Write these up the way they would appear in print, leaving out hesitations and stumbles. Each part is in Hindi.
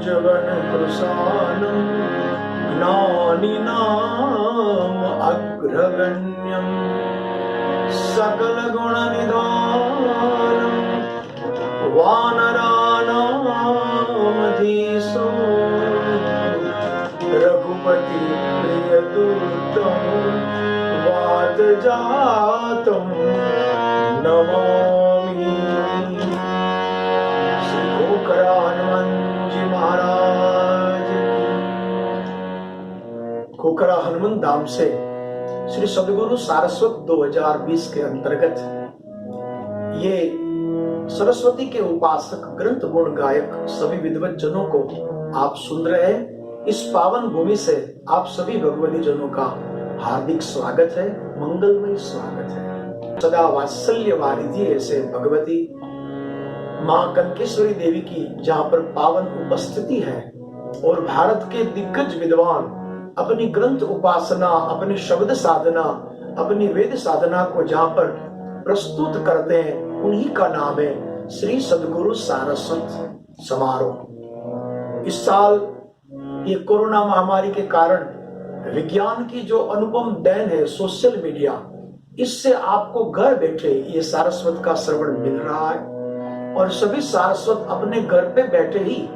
तनुजवन कृशानं ज्ञानिनाम अग्रगण्यं सकलगुणनिधानं वानराणामधीशो रघुपति प्रियदूतं वातजातं नमामि। श्री खोखरा हनुमान जी महाराज की। खोखरा हनुमान धाम से श्री सद्गुरु सारस्वत 2020 के अंतर्गत ये सरस्वती के उपासक ग्रंथ गुण गायक सभी विद्वत जनों को आप सुन रहे हैं। इस पावन भूमि से आप सभी भगवती जनों का हार्दिक स्वागत है, मंगलमय स्वागत है। सदा वात्सल्य वारिधि ऐसे भगवती मां कनकेश्वरी देवी की जहां पर पावन उपस्थिति है और भारत के दिग्गज विद्वान अपनी ग्रंथ उपासना, अपनी शब्द साधना, अपनी वेद साधना को जहां पर प्रस्तुत करते हैं, उन्हीं का नाम है श्री सद्गुरु सारस्वत समारोह। इस साल ये कोरोना महामारी के कारण विज्ञान की जो अनुपम देन है सोशल मीडिया, इससे आपको घर बैठे ये सारस्वत का श्रवण मिल रहा है और सभी सारस्वत अपने घर पे बैठे ही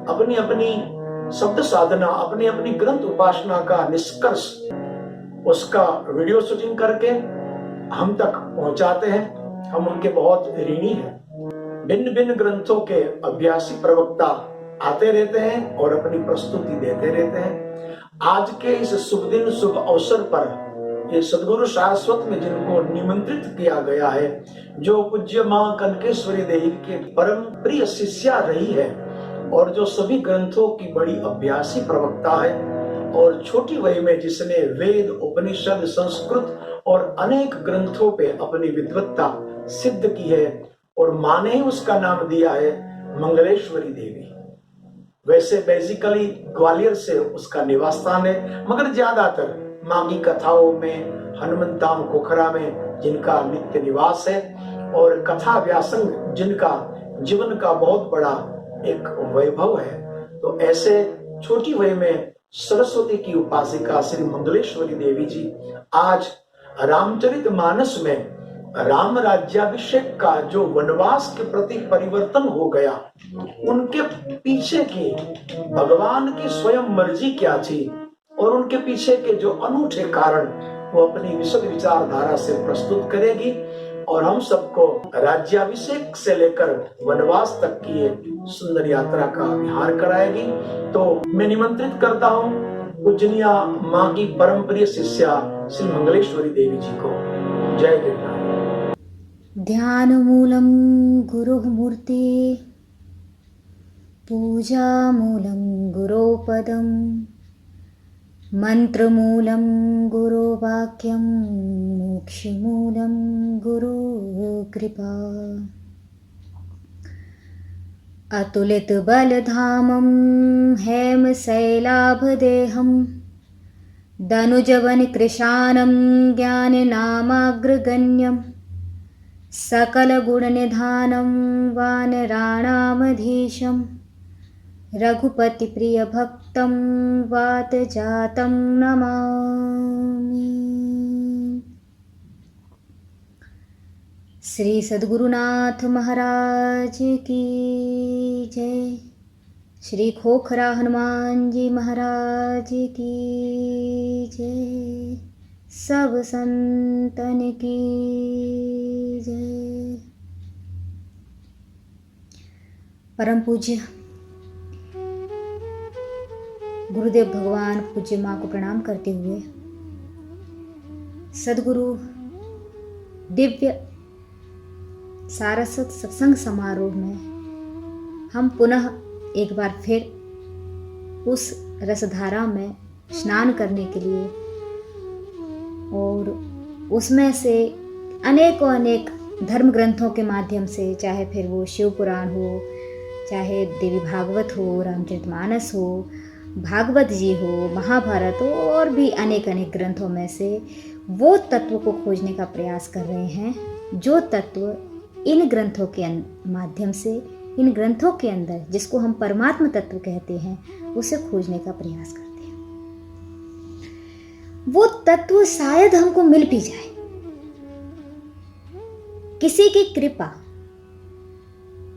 अपनी अपनी शब्द साधना, अपनी अपनी ग्रंथ उपासना का निष्कर्ष उसका वीडियो शूटिंग करके हम तक पहुंचाते हैं। हम उनके बहुत ऋणी हैं। भिन्न भिन्न ग्रंथों के अभ्यासी प्रवक्ता आते रहते हैं और अपनी प्रस्तुति देते रहते हैं। आज के इस शुभ दिन शुभ अवसर पर ये सद्गुरु सारस्वत में जिनको निमंत्रित किया गया है, जो पूज्य मां कनकेश्वरी देवी के परम प्रिय शिष्या रही है और जो सभी ग्रंथों की बड़ी अभ्यासी प्रवक्ता है और छोटी वय में जिसने वेद, उपनिषद, संस्कृत और अनेक ग्रंथों पे अपनी विद्वत्ता सिद्ध की है और मां ने ही उसका नाम दिया है मंगलेश्वरी देवी। वैसे बेसिकली ग्वालियर से उसका निवास स्थान है, मगर ज्यादातर मां की कथाओं में हनुमान धाम खोखरा में जिनका नित्य निवास है और कथा व्यासंग जिनका जीवन का बहुत बड़ा एक वैभव है। तो ऐसे छोटी वय में सरस्वती की उपासिका श्री मंगलेश्वरी देवी जी आज रामचरितमानस में राम राज्याभिषेक का जो वनवास के प्रति परिवर्तन हो गया, उनके पीछे की भगवान की स्वयं मर्जी क्या थी और उनके पीछे के जो अनूठे कारण वो अपनी विशद विचारधारा से प्रस्तुत करेगी और हम सबको राज्याभिषेक से लेकर वनवास तक की एक सुंदर यात्रा का विहार कराएगी। तो मैं निमंत्रित करता हूँ पूजनीय माँ की परम प्रिय शिष्या श्री मंगलेश्वरी देवी जी को। जय गिरनार। ध्यान मूलम गुरुः मूर्ति, पूजा मूलम गुरोपदम, मंत्र मूलम गुरु वाक्यम, मोक्ष मूलम गुरु कृपा। अतुलित बलधामं हेम शैलाभदेहं, दनुजवन कृशानं ज्ञाननामाग्रगण्यं, सकल गुणनिधानं वानराणामधीशं, रघुपति प्रिय भक्तं वातजातं नमामि। श्री सद्गुरुनाथ महाराज की जय। श्री खोखरा हनुमान जी महाराज की जय। सब संतन की जय। परम पूज्य गुरुदेव भगवान पूज्य माँ को प्रणाम करते हुए सद्गुरु दिव्य सारस्वत सत्संग समारोह में हम पुनः एक बार फिर उस रसधारा में स्नान करने के लिए और उसमें से अनेकों अनेक धर्म ग्रंथों के माध्यम से, चाहे फिर वो शिव पुराण हो, चाहे देवी भागवत हो, रामचरितमानस हो, भागवत जी हो, महाभारत हो और भी अनेक अनेक ग्रंथों में से वो तत्व को खोजने का प्रयास कर रहे हैं जो तत्व इन ग्रंथों के माध्यम से इन ग्रंथों के अंदर जिसको हम परमात्म तत्व कहते हैं उसे खोजने का प्रयास करते हैं। वो तत्व शायद हमको मिल भी जाए, किसी की कृपा,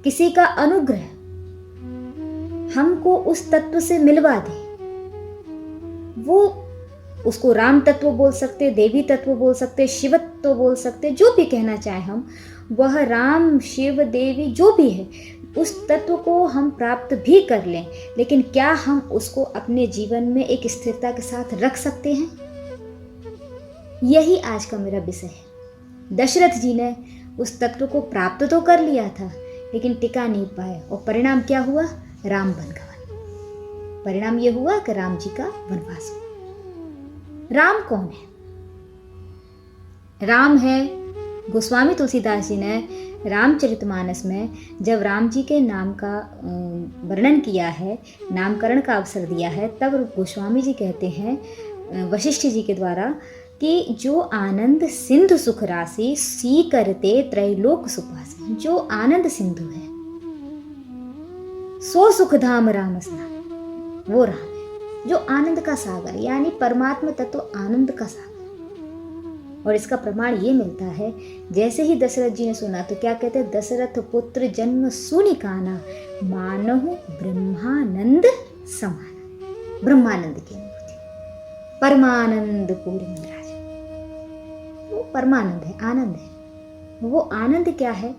किसी का अनुग्रह हमको उस तत्व से मिलवा दे। वो उसको राम तत्व बोल सकते, देवी तत्व बोल सकते, शिवत्व बोल सकते, जो भी कहना चाहे हम, वह राम शिव देवी जो भी है उस तत्व को हम प्राप्त भी कर लें, लेकिन क्या हम उसको अपने जीवन में एक स्थिरता के साथ रख सकते हैं? यही आज का मेरा विषय है। दशरथ जी ने उस तत्व को प्राप्त तो कर लिया था लेकिन टिका नहीं पाए, और परिणाम क्या हुआ? राम वनगमन। परिणाम यह हुआ कि राम जी का वनवास हुआ। राम कौन है? राम है, गोस्वामी तुलसीदास जी ने रामचरितमानस में जब राम जी के नाम का वर्णन किया है, नामकरण का अवसर दिया है, तब गोस्वामी जी कहते हैं वशिष्ठ जी के द्वारा कि जो आनंद सिंधु सुख राशि सी करते त्रैलोक सुपासी। जो आनंद सिंधु है सो सुख धाम राम स्नान, वो राम है जो आनंद का सागर, यानी परमात्मा तत्व आनंद का सागर। और इसका प्रमाण ये मिलता है, जैसे ही दशरथ जी ने सुना तो क्या कहते हैं? दशरथ पुत्र जन्म सुनि काना, मानहु ब्रह्मानंद समान। ब्रह्मानंद की अनुभूति, परमानंद पूर्ण राज, वो परमानंद है, आनंद है। वो आनंद क्या है?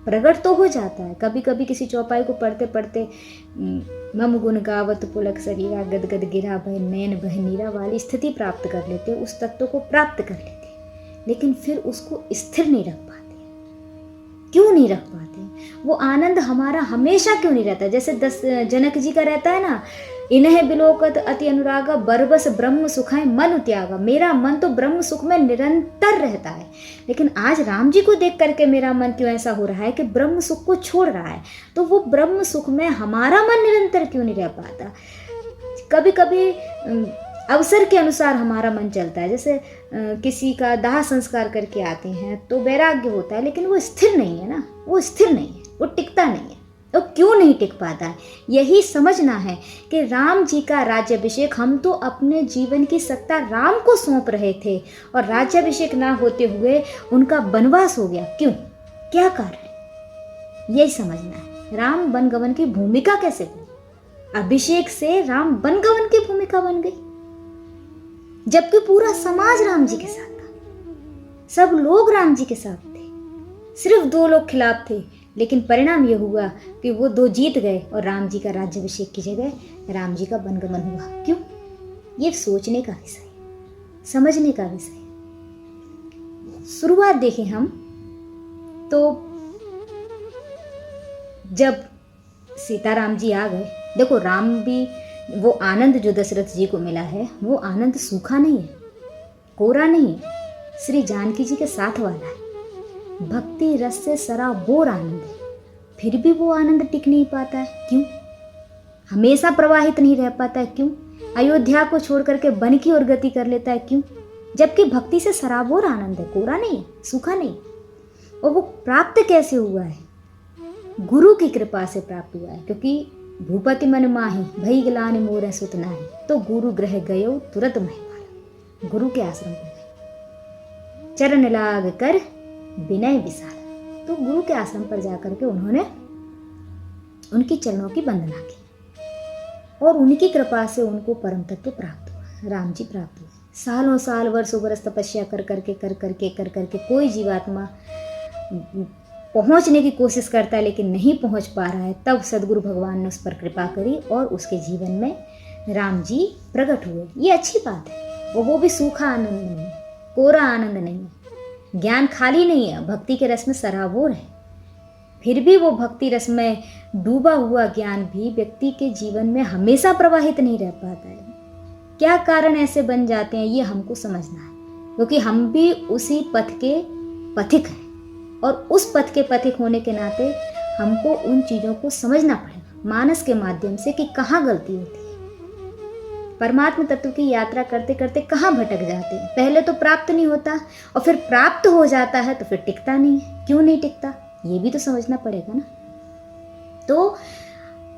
प्रकट तो हो जाता है। कभी कभी किसी चौपाई को पढ़ते पढ़ते मम गुण गावत पुलक शरीरा गदगद गिरा भय नैन बह नीरा वाली स्थिति प्राप्त कर लेते, उस तत्व को प्राप्त कर लेते, लेकिन फिर उसको स्थिर नहीं रख पाते। क्यों नहीं रख पाते? वो आनंद हमारा हमेशा क्यों नहीं रहता? जैसे जनक जी का रहता है ना, इन्हें बिलोकत अति अनुरागा बरबस ब्रह्म सुखाए मन त्यागा। मेरा मन तो ब्रह्म सुख में निरंतर रहता है, लेकिन आज राम जी को देख करके मेरा मन क्यों ऐसा हो रहा है कि ब्रह्म सुख को छोड़ रहा है? तो वो ब्रह्म सुख में हमारा मन निरंतर क्यों नहीं रह पाता? कभी कभी अवसर के अनुसार हमारा मन चलता है। जैसे किसी का दाह संस्कार करके आते हैं तो वैराग्य होता है, लेकिन वो स्थिर नहीं है ना, वो स्थिर नहीं है, वो टिकता नहीं है। तो क्यों नहीं टिक पाता है? यही समझना है कि राम जी का राज्याभिषेक, हम तो अपने जीवन की सत्ता राम को सौंप रहे थे और राज्याभिषेक ना होते हुए उनका वनवास हो गया। क्यों? क्या कारण? यही समझना है। राम वनगमन की भूमिका कैसे बनी? अभिषेक से राम वनगमन की भूमिका बन गई, जबकि पूरा समाज राम जी के साथ था, सब लोग राम जी के साथ थे, सिर्फ 2 लोग खिलाफ थे। लेकिन परिणाम यह हुआ कि वो 2 जीत गए और राम जी का राज्याभिषेक की जगह राम जी का वनगमन हुआ। क्यों? ये सोचने का विषय, समझने का विषय। शुरुआत देखें हम तो जब सीताराम जी आ गए, देखो राम भी, वो आनंद जो दशरथ जी को मिला है वो आनंद सूखा नहीं है, कोरा नहीं है, श्री जानकी जी के साथ वाला है। भक्ति रस से सराबोर आनंद है, फिर भी वो आनंद टिक नहीं पाता है। क्यों? हमेशा प्रवाहित नहीं रह पाता है। क्यों? अयोध्या को छोड़ करके वन की ओर गति कर लेता है। क्यों? जबकि भक्ति से सराबोर आनंद है, कोरा नहीं है, सूखा नहीं। और वो प्राप्त कैसे हुआ है? गुरु की कृपा से प्राप्त हुआ है, क्योंकि भूपति मन माही भई गलान मोर सुत नाही, तो गुरु ग्रह गयो तुरंत महिमा। गुरु के आश्रम पर गए, चरण लाग कर विनय विशाल, तो गुरु के आश्रम पर जाकर के उन्होंने उनकी चरणों की वंदना की और उनकी कृपा से उनको परम तत्व प्राप्त हुआ, राम जी प्राप्त हुए। सालों साल वर्षों बरस तपस्या कर करके कोई जीवात्मा पहुंचने की कोशिश करता है लेकिन नहीं पहुंच पा रहा है। तब सदगुरु भगवान ने उस पर कृपा करी और उसके जीवन में राम जी प्रकट हुए। ये अच्छी बात है। वो भी सूखा आनंद नहीं है, कोरा आनंद नहीं है, ज्ञान खाली नहीं है, भक्ति के रस में सराबोर है। फिर भी वो भक्ति रस में डूबा हुआ ज्ञान भी व्यक्ति के जीवन में हमेशा प्रवाहित नहीं रह पाता है। क्या कारण ऐसे बन जाते हैं ये हमको समझना है, क्योंकि हम भी उसी पथ के पथिक हैं और उस पथ के पथिक होने के नाते हमको उन चीज़ों को समझना पड़ेगा मानस के माध्यम से कि कहाँ गलती होती है। परमात्मा तत्व की यात्रा करते करते कहाँ भटक जाते हैं। पहले तो प्राप्त नहीं होता और फिर प्राप्त हो जाता है तो फिर टिकता नहीं है। क्यों नहीं टिकता? ये भी तो समझना पड़ेगा ना। तो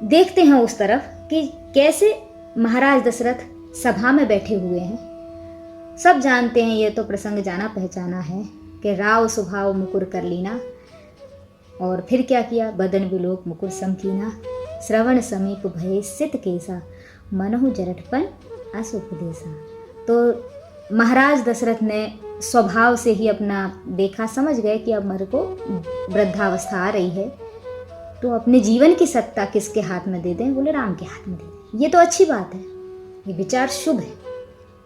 देखते हैं उस तरफ कि कैसे महाराज दशरथ सभा में बैठे हुए हैं। सब जानते हैं, ये तो प्रसंग जाना पहचाना है कि राव स्वभाव मुकुर कर लीना, और फिर क्या किया, बदन विलोक मुकुर समकीना, श्रवण समीप भय सित केसा, मनहु जरठपन असुपदेशा। तो महाराज दशरथ ने स्वभाव से ही अपना देखा, समझ गए कि अब मेरे को वृद्धावस्था आ रही है, तो अपने जीवन की सत्ता किसके हाथ में दे दें, बोले राम के हाथ में दे दें। ये तो अच्छी बात है, ये विचार शुभ है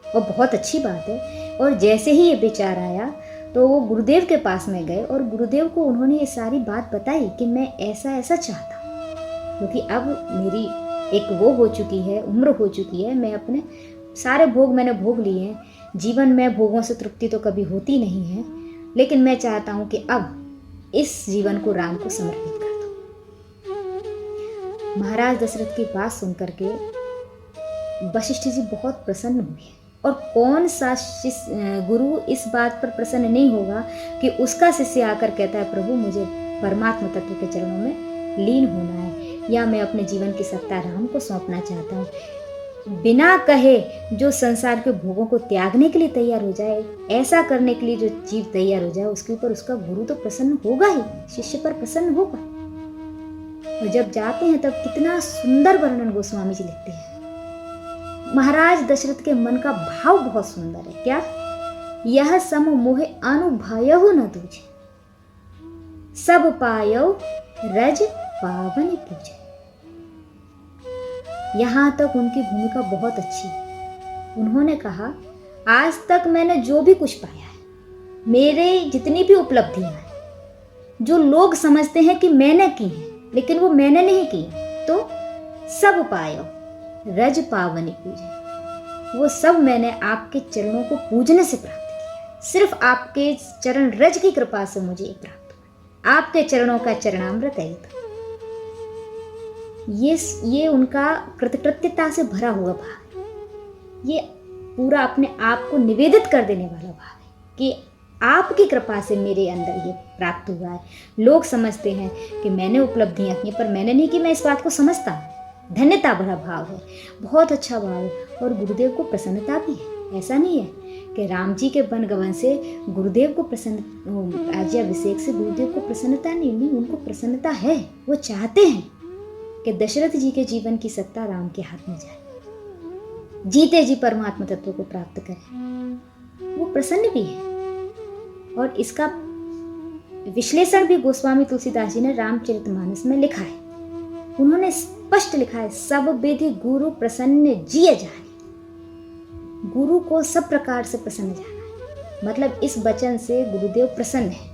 और बहुत अच्छी बात है। और जैसे ही ये विचार आया तो वो गुरुदेव के पास में गए और गुरुदेव को उन्होंने ये सारी बात बताई कि मैं ऐसा ऐसा चाहता हूँ, क्योंकि अब मेरी एक वो हो चुकी है, उम्र हो चुकी है, मैं अपने सारे भोग मैंने भोग लिए हैं, जीवन में भोगों से तृप्ति तो कभी होती नहीं है, लेकिन मैं चाहता हूँ कि अब इस जीवन को राम को समर्पित कर दूँ। महाराज दशरथ की बात सुनकर के वशिष्ठ जी बहुत प्रसन्न हुए, और कौन सा गुरु इस बात पर प्रसन्न नहीं होगा कि उसका शिष्य आकर कहता है प्रभु मुझे परमात्मा तत्व के चरणों में लीन होना है, या मैं अपने जीवन की सत्ता राम को सौंपना चाहता हूँ। बिना कहे जो संसार के भोगों को त्यागने के लिए तैयार हो जाए, ऐसा करने के लिए जो जीव तैयार हो जाए, उसके ऊपर उसका गुरु तो प्रसन्न होगा ही, शिष्य पर प्रसन्न होगा। और जब जाते हैं तब कितना सुंदर वर्णन गोस्वामी जी लिखते हैं। महाराज दशरथ के मन का भाव बहुत सुंदर है। क्या, यह सम मोहे अनुभयहु न तुझे, सब पायो रज पावन पूजे। यहां तक उनकी भूमिका बहुत अच्छी है। उन्होंने कहा आज तक मैंने जो भी कुछ पाया है, मेरे जितनी भी उपलब्धियां हैं, जो लोग समझते हैं कि मैंने की है लेकिन वो मैंने नहीं की, तो सब पायो रज पावनी पूजे, वो सब मैंने आपके चरणों को पूजने से प्राप्त किया। सिर्फ आपके चरण रज की कृपा से मुझे प्राप्त हुआ, आपके चरणों का चरणामृत है। ये उनका कृतकृत्यता से भरा हुआ भाव है। ये पूरा अपने आप को निवेदित कर देने वाला भाव है कि आपकी कृपा से मेरे अंदर ये प्राप्त हुआ है। लोग समझते हैं कि मैंने उपलब्धियां की, पर मैंने नहीं की, मैं इस बात को समझता हूँ। धन्यता भरा भाव है, बहुत अच्छा भाव है। और गुरुदेव को प्रसन्नता भी है। ऐसा नहीं है कि राम जी के वनगमन से गुरुदेव को प्रसन्न, राज्याभिषेक से गुरुदेव को प्रसन्नता नहीं, उनको प्रसन्नता है। वो चाहते हैं कि दशरथ जी के जीवन की सत्ता राम के हाथ में जाए, जीते जी परमात्मा तत्व को प्राप्त करें। वो प्रसन्न भी है। और इसका विश्लेषण भी गोस्वामी तुलसीदास जी ने रामचरितमानस में लिखा है। उन्होंने स्पष्ट लिखा है, सब विधि गुरु प्रसन्न जिय जाए। गुरु को सब प्रकार से प्रसन्न जाना है, मतलब इस वचन से गुरुदेव प्रसन्न है।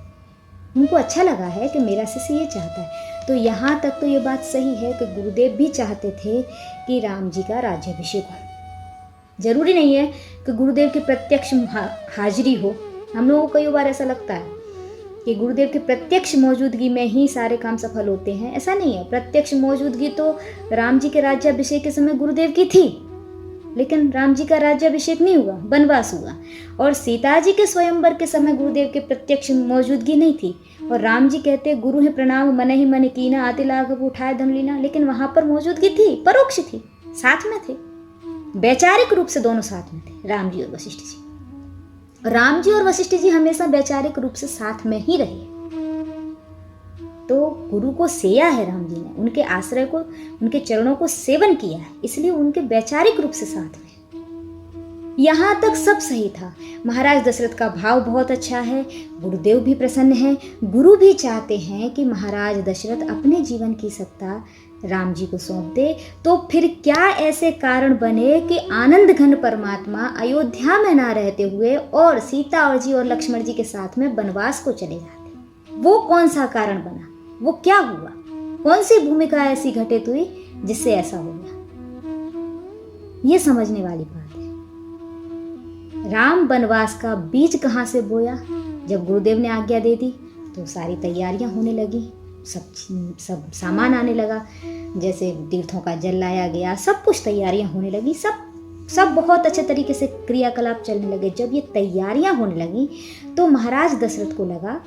उनको अच्छा लगा है कि मेरा शिष्य ये चाहता है। तो यहाँ तक तो ये बात सही है कि गुरुदेव भी चाहते थे कि राम जी का राज्याभिषेक हो। जरूरी नहीं है कि गुरुदेव की प्रत्यक्ष हाजिरी हो। हम लोगों को कई बार ऐसा लगता है कि गुरुदेव की प्रत्यक्ष मौजूदगी में ही सारे काम सफल होते हैं। ऐसा नहीं है। प्रत्यक्ष मौजूदगी तो राम जी के राज्याभिषेक के समय गुरुदेव की थी, लेकिन राम जी का राज्याभिषेक नहीं हुआ, वनवास हुआ। और सीता जी के स्वयंवर के समय गुरुदेव के प्रत्यक्ष मौजूदगी नहीं थी। और राम जी कहते गुरु है प्रणाम मन ही मन कीना, आते लाघव उठाए धम लीना, लेकिन वहां पर मौजूदगी थी, परोक्ष थी, साथ में थे। वैचारिक रूप से दोनों साथ में थे, राम जी और वशिष्ठ जी। राम जी और वशिष्ठ जी हमेशा वैचारिक रूप से साथ में ही रहे। तो गुरु को सेया है राम जी ने, उनके आश्रय को, उनके चरणों को सेवन किया है, इसलिए उनके वैचारिक रूप से साथ में। यहां तक सब सही था। महाराज दशरथ का भाव बहुत अच्छा है, गुरुदेव भी प्रसन्न है। गुरु भी चाहते हैं कि महाराज दशरथ अपने जीवन की सत्ता राम जी को सौंप दे। तो फिर क्या ऐसे कारण बने कि आनंद घन परमात्मा अयोध्या में ना रहते हुए और सीता और जी और लक्ष्मण जी के साथ में वनवास को चले जाते? वो कौन सा कारण बना? वो क्या हुआ? कौन सी भूमिका ऐसी घटित हुई जिससे ऐसा हो गया? ये समझने वाली बात है। राम वनवास का बीज कहाँ से बोया? जब गुरुदेव ने आज्ञा दे दी तो सारी तैयारियां होने लगी, सब सामान आने लगा, जैसे तीर्थों का जल लाया गया, सब कुछ तैयारियां होने लगी, सब बहुत अच्छे तरीके से क्रियाकलाप चलने लगे। जब ये तैयारियां होने लगी तो महाराज दशरथ को लगा,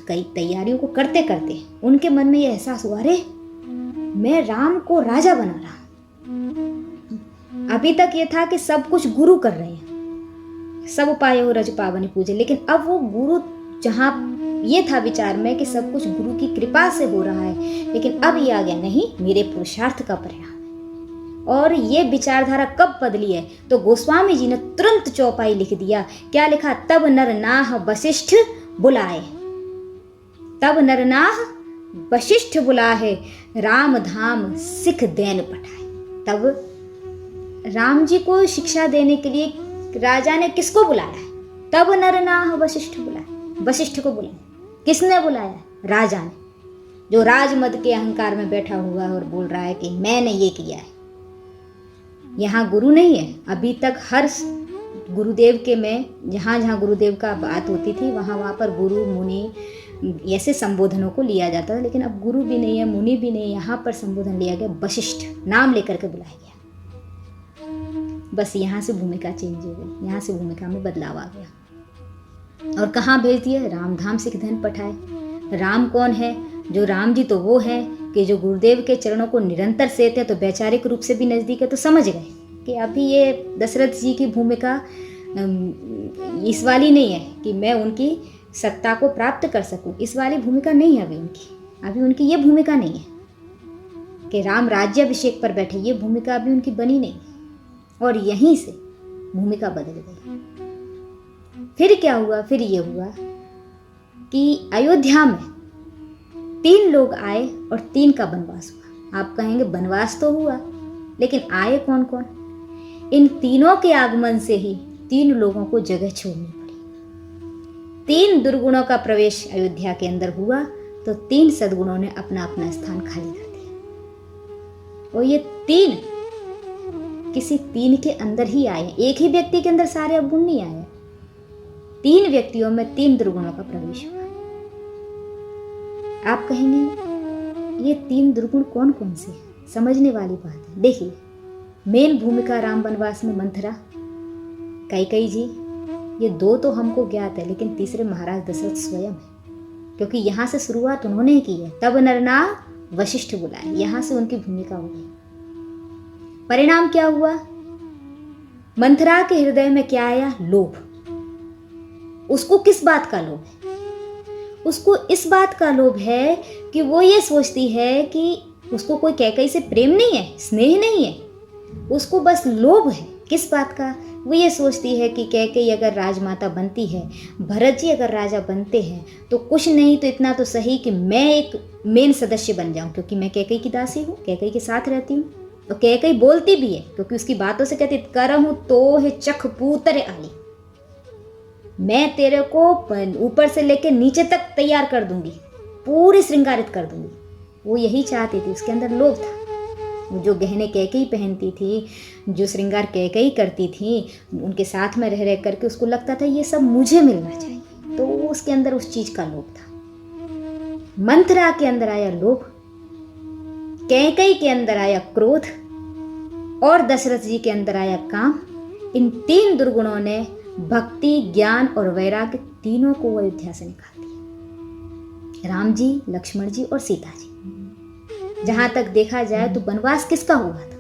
कई तैयारियों को करते करते उनके मन में ये एहसास हुआ, अरे मैं राम को राजा बना रहा हूं। अभी तक ये था कि सब कुछ गुरु कर रहे हैं, सब उपाय हो रज पावनी पूजे, लेकिन अब वो गुरु, जहां ये था विचार में कि सब कुछ गुरु की कृपा से हो रहा है, लेकिन अब ये आ गया नहीं, मेरे पुरुषार्थ का परिणाम है। और ये विचारधारा कब बदली है? तो गोस्वामी जी ने तुरंत चौपाई लिख दिया। क्या लिखा? तब नर नाह वशिष्ठ बुलाए, तब नर नाह वशिष्ठ बुलाए, राम धाम सिख देन पठाए। तब राम जी को शिक्षा देने के लिए राजा ने किसको बुलाया है? तब नर नाह वशिष्ठ बुलाए, वशिष्ठ को बुलाया। किसने बुलाया? राजा ने, जो राजमद के अहंकार में बैठा हुआ है और बोल रहा है कि मैंने ये किया है। यहाँ गुरु नहीं है। अभी तक हर गुरुदेव के में जहाँ जहाँ गुरुदेव का बात होती थी वहाँ पर गुरु मुनि ऐसे संबोधनों को लिया जाता था, लेकिन अब गुरु भी नहीं है, मुनि भी नहीं है। यहाँ पर संबोधन लिया गया, वशिष्ठ नाम लेकर के बुलाया गया। बस यहाँ से भूमिका चेंज हो गई, यहाँ से भूमिका में बदलाव आ गया। और कहाँ भेज दिया? रामधाम सिख धन पठाए। राम कौन है? जो राम जी तो वो है कि जो गुरुदेव के चरणों को निरंतर सेते हैं, तो वैचारिक रूप से भी नज़दीक है। तो समझ गए कि अभी ये दशरथ जी की भूमिका इस वाली नहीं है कि मैं उनकी सत्ता को प्राप्त कर सकूं। इस वाली भूमिका नहीं है अभी उनकी ये भूमिका नहीं है कि राम राज्याभिषेक पर बैठे। ये भूमिका अभी उनकी बनी नहीं। और यहीं से भूमिका बदल गई। फिर क्या हुआ? फिर ये हुआ कि अयोध्या में 3 लोग आए और 3 का वनवास हुआ। आप कहेंगे वनवास तो हुआ, लेकिन आए कौन कौन? इन तीनों के आगमन से ही 3 लोगों को जगह छोड़नी पड़ी। 3 दुर्गुणों का प्रवेश अयोध्या के अंदर हुआ, तो 3 सद्गुणों ने अपना अपना स्थान खाली कर दिया। और ये 3 किसी 3 के अंदर ही आए। एक ही व्यक्ति के अंदर सारे अवगुण नहीं आए। 3 व्यक्तियों में 3 दुर्गुणों का प्रवेश हुआ। आप कहेंगे ये 3 दुर्गुण कौन कौन से? समझने वाली बात है। देखिए, मेन भूमिका राम वनवास में मंथरा, कैकेयी जी, ये 2 तो हमको ज्ञात है, लेकिन तीसरे महाराज दशरथ स्वयं है, क्योंकि यहाँ से शुरुआत उन्होंने ही की है। तब नरनाह वशिष्ठ बुलाए, यहाँ से उनकी भूमिका हो गई। परिणाम क्या हुआ? मंथरा के हृदय में क्या आया? लोभ। उसको किस बात का लोभ है? उसको इस बात का लोभ है कि वो ये सोचती है कि उसको कोई कैकेयी से प्रेम नहीं है, स्नेह नहीं है, उसको बस लोभ है। किस बात का? वो ये सोचती है कि कैकेयी अगर राजमाता बनती है, भरत जी अगर राजा बनते हैं, तो कुछ नहीं तो इतना तो सही कि मैं एक मेन सदस्य बन जाऊं, क्योंकि मैं कैकेयी की दासी हूँ, कैकेयी के साथ रहती हूँ। तो कैकेयी बोलती भी है, क्योंकि उसकी बातों से कहती करहूँ तो है चख पूतर आली, मैं तेरे को ऊपर से लेके नीचे तक तैयार कर दूंगी, पूरी श्रृंगारित कर दूंगी। वो यही चाहती थी, उसके अंदर लोभ था। जो गहने कैकेयी पहनती थी, जो श्रृंगार कैकेयी करती थी, उनके साथ में रह रह करके उसको लगता था ये सब मुझे मिलना चाहिए, तो उसके अंदर उस चीज का लोभ था। मंथरा के अंदर आया लोभ, कैकेयी के अंदर आया क्रोध, और दशरथ जी के अंदर आया काम। इन 3 दुर्गुणों ने भक्ति, ज्ञान और वैराग्य तीनों को अयोध्या से निकाल दिया। राम जी, लक्ष्मण जी और सीता जी। जहां तक देखा जाए तो वनवास किसका हुआ था?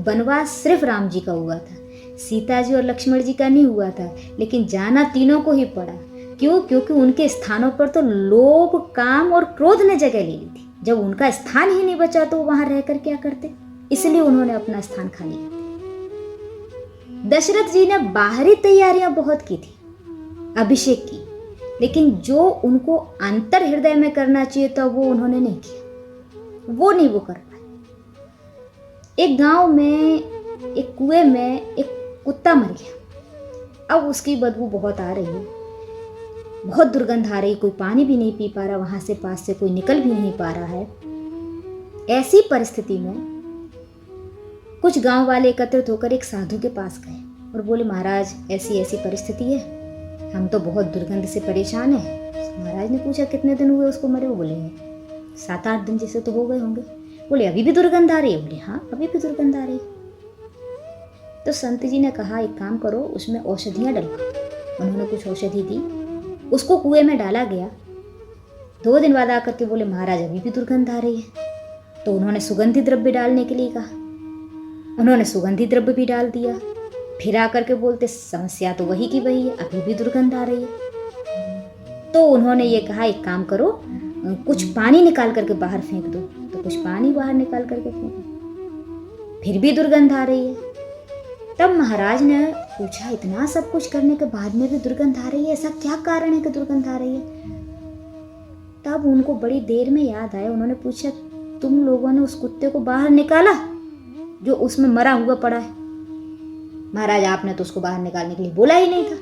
वनवास सिर्फ राम जी का हुआ था, सीता जी और लक्ष्मण जी का नहीं हुआ था। लेकिन जाना तीनों को ही पड़ा। क्यों? क्योंकि उनके स्थानों पर तो लोभ, काम और क्रोध ने जगह ले ली थी। जब उनका स्थान ही नहीं बचा तो वहां रहकर क्या करते? इसलिए उन्होंने अपना स्थान खाली कर दिया। दशरथ जी ने बाहरी तैयारियां बहुत की थी अभिषेक की, लेकिन जो उनको अंतर हृदय में करना चाहिए था वो उन्होंने नहीं किया, वो कर पाए। एक गांव में एक कुएं में एक कुत्ता मर गया। अब उसकी बदबू बहुत आ रही है, बहुत दुर्गंध आ रही, कोई पानी भी नहीं पी पा रहा, वहां से पास से कोई निकल भी नहीं पा रहा है। ऐसी परिस्थिति में कुछ गांव वाले एकत्रित होकर एक साधु के पास गए और बोले, महाराज ऐसी ऐसी परिस्थिति है, हम तो बहुत दुर्गंध से परेशान हैं। महाराज ने पूछा कितने दिन हुए उसको मरे? वो बोले 7-8 दिन जैसे तो हो गए होंगे। बोले अभी भी दुर्गंध आ रही है? बोले हाँ अभी भी दुर्गंध आ रही है। तो संत जी ने कहा एक काम करो, उसमें औषधियाँ डलवाओ। उन्होंने कुछ औषधि दी, उसको कुएं में डाला गया। 2 दिन बाद आकर के बोले महाराज अभी भी दुर्गंध आ रही है। तो उन्होंने सुगंधित द्रव्य डालने के लिए कहा। उन्होंने सुगंधित द्रव्य भी डाल दिया। फिर आकर के बोलते समस्या तो वही की वही है, अभी भी दुर्गंध आ रही है। तो उन्होंने ये कहा एक काम करो, कुछ पानी निकाल करके बाहर फेंक दो। तो कुछ पानी बाहर निकाल करके फेंका, फिर भी दुर्गंध आ रही है। तब महाराज ने पूछा इतना सब कुछ करने के बाद में भी दुर्गंध आ रही है, ऐसा क्या कारण है कि दुर्गंध आ रही है? तब उनको बड़ी देर में याद आया। उन्होंने पूछा तुम लोगों ने उस कुत्ते को बाहर निकाला जो उसमें मरा हुआ पड़ा है? महाराज आपने तो उसको बाहर निकालने के लिए बोला ही नहीं था।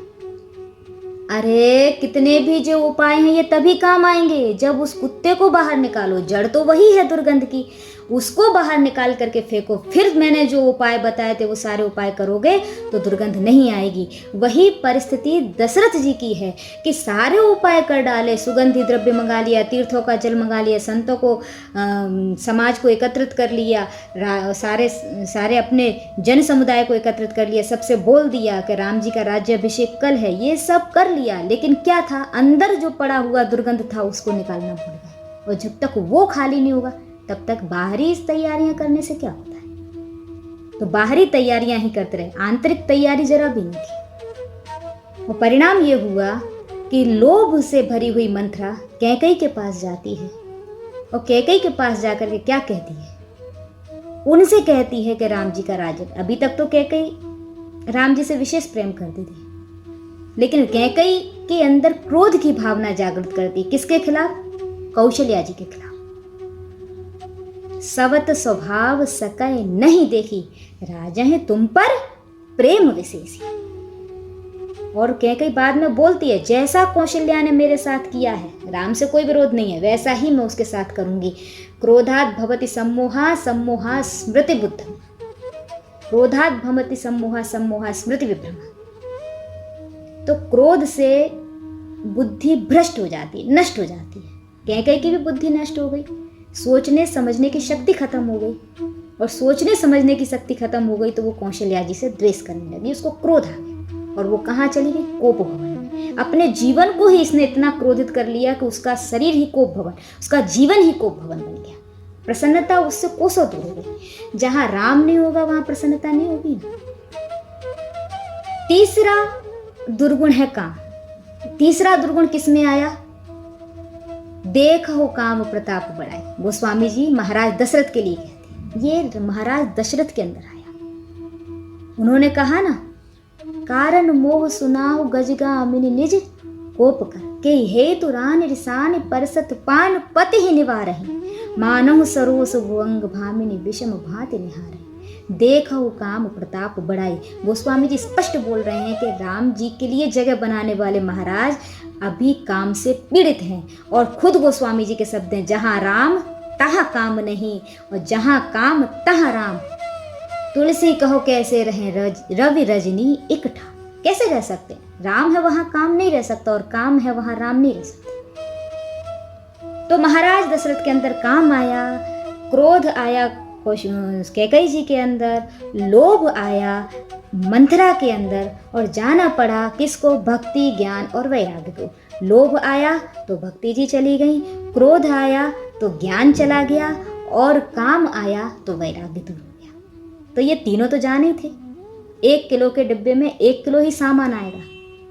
अरे कितने भी जो उपाय हैं ये तभी काम आएंगे जब उस कुत्ते को बाहर निकालो। जड़ तो वही है दुर्गंध की, उसको बाहर निकाल करके फेंको। फिर मैंने जो उपाय बताए थे वो सारे उपाय करोगे तो दुर्गंध नहीं आएगी। वही परिस्थिति दशरथ जी की है कि सारे उपाय कर डाले, सुगंधित द्रव्य मंगा लिया, तीर्थों का जल मंगा लिया, संतों को समाज को एकत्रित कर लिया, सारे अपने जन समुदाय को एकत्रित कर लिया, सबसे बोल दिया कि राम जी का राज्याभिषेक कल है, ये सब कर लिया। लेकिन क्या था, अंदर जो पड़ा हुआ दुर्गंध था उसको निकालना भूल गए। और जब तक वो खाली नहीं होगा तब तक बाहरी तैयारियां करने से क्या होता है? तो बाहरी तैयारियां ही करते रहे, आंतरिक तैयारी जरा भी नहीं थी। और परिणाम ये हुआ कि लोभ से भरी हुई मंथरा कैकेयी के पास जाती है और कैकेयी के पास जाकर के क्या कहती है? उनसे कहती है कि राम जी का राज्य। अभी तक तो कैकेयी राम जी से विशेष प्रेम करती थी, लेकिन कैकेयी के अंदर क्रोध की भावना जागृत करती। किसके खिलाफ? कौशल्या जी के खिलाफ। सवत स्वभाव सकय नहीं देखी, राजह तुम पर प्रेम विशेषी। और कैकेयी बाद में बोलती है जैसा कौशल्या ने मेरे साथ किया है, राम से कोई विरोध नहीं है, वैसा ही मैं उसके साथ करूंगी। क्रोधात् भवति सम्मोहा, सम्मोहा स्मृति बुद्धम। क्रोधात् भवति सम्मोहा, सम्मोहा स्मृति विभ्रमा। तो क्रोध से बुद्धि भ्रष्ट हो जाती है, नष्ट हो जाती है। कैकेयी की भी बुद्धि नष्ट हो गई, सोचने समझने की शक्ति खत्म हो गई। और सोचने समझने की शक्ति खत्म हो गई तो वो कौशल्या जी से द्वेष करने लगी, उसको क्रोध आ गया। और वो कहाँ चली गई? कोप भवन में। अपने जीवन को ही इसने इतना क्रोधित कर लिया कि उसका शरीर ही कोप भवन, उसका जीवन ही कोप भवन बन गया। प्रसन्नता उससे कोसों दूर हो गई। जहां राम नहीं होगा वहां प्रसन्नता नहीं होगी। तीसरा दुर्गुण है काम। तीसरा दुर्गुण किसमें आया? देख हो काम प्रताप बढ़ाए। गोस्वामी जी महाराज दशरथ के लिए कहते हैं, ये महाराज दशरथ के अंदर आया। उन्होंने कहा ना, कारण मोह सुनाओ गजगामिनी निज कोप कर के हेतु रान रिसान परसत पान पति ही निवारहि मानव सरोस भुवंग भामिनी विषम भांति निहारहि। देखो काम प्रताप बढ़ाई। गोस्वामी जी स्पष्ट बोल रहे हैं कि राम जी के लिए जगह बनाने वाले महाराज अभी काम से पीड़ित हैं। और खुद गोस्वामी जी के शब्द हैं, जहां राम तहां काम नहीं और जहां काम तहां राम। तुलसी कहो कैसे रहें रवि रजनी इकट्ठा। कैसे रह सकते हैं? राम है वहां काम नहीं रह सकता और काम है वहां राम नहीं रह सकते। तो महाराज दशरथ के अंदर काम आया, क्रोध आया कैकेयी जी के अंदर, लोभ आया मंथरा के अंदर, और जाना पड़ा किसको? भक्ति, ज्ञान और वैराग्य को। लोभ आया तो भक्ति जी चली गई, क्रोध आया तो ज्ञान चला गया, और काम आया तो वैराग्य दूर हो गया। तो ये तीनों तो जाने थे। 1 किलो के डिब्बे में 1 किलो ही सामान आएगा,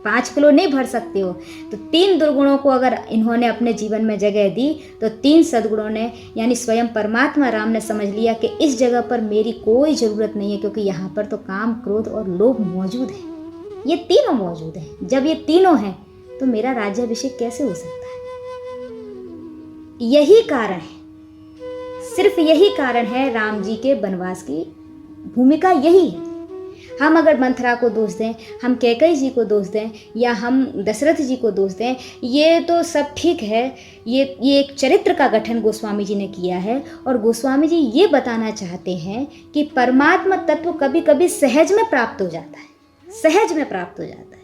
5 किलो नहीं भर सकते हो। तो 3 दुर्गुणों को अगर इन्होंने अपने जीवन में जगह दी तो 3 सद्गुणों ने यानी स्वयं परमात्मा राम ने समझ लिया कि इस जगह पर मेरी कोई ज़रूरत नहीं है, क्योंकि यहाँ पर तो काम, क्रोध और लोभ मौजूद है। ये तीनों मौजूद हैं। जब ये तीनों हैं तो मेरा राज्याभिषेक कैसे हो सकता है? यही कारण है, सिर्फ यही कारण है राम जी के वनवास की भूमिका यही है। हम अगर मंथरा को दोष दें, हम कैकेयी जी को दोष दें, या हम दशरथ जी को दोष दें, ये तो सब ठीक है। ये एक चरित्र का गठन गोस्वामी जी ने किया है, और गोस्वामी जी ये बताना चाहते हैं कि परमात्मा तत्व कभी कभी सहज में प्राप्त हो जाता है, सहज में प्राप्त हो जाता है।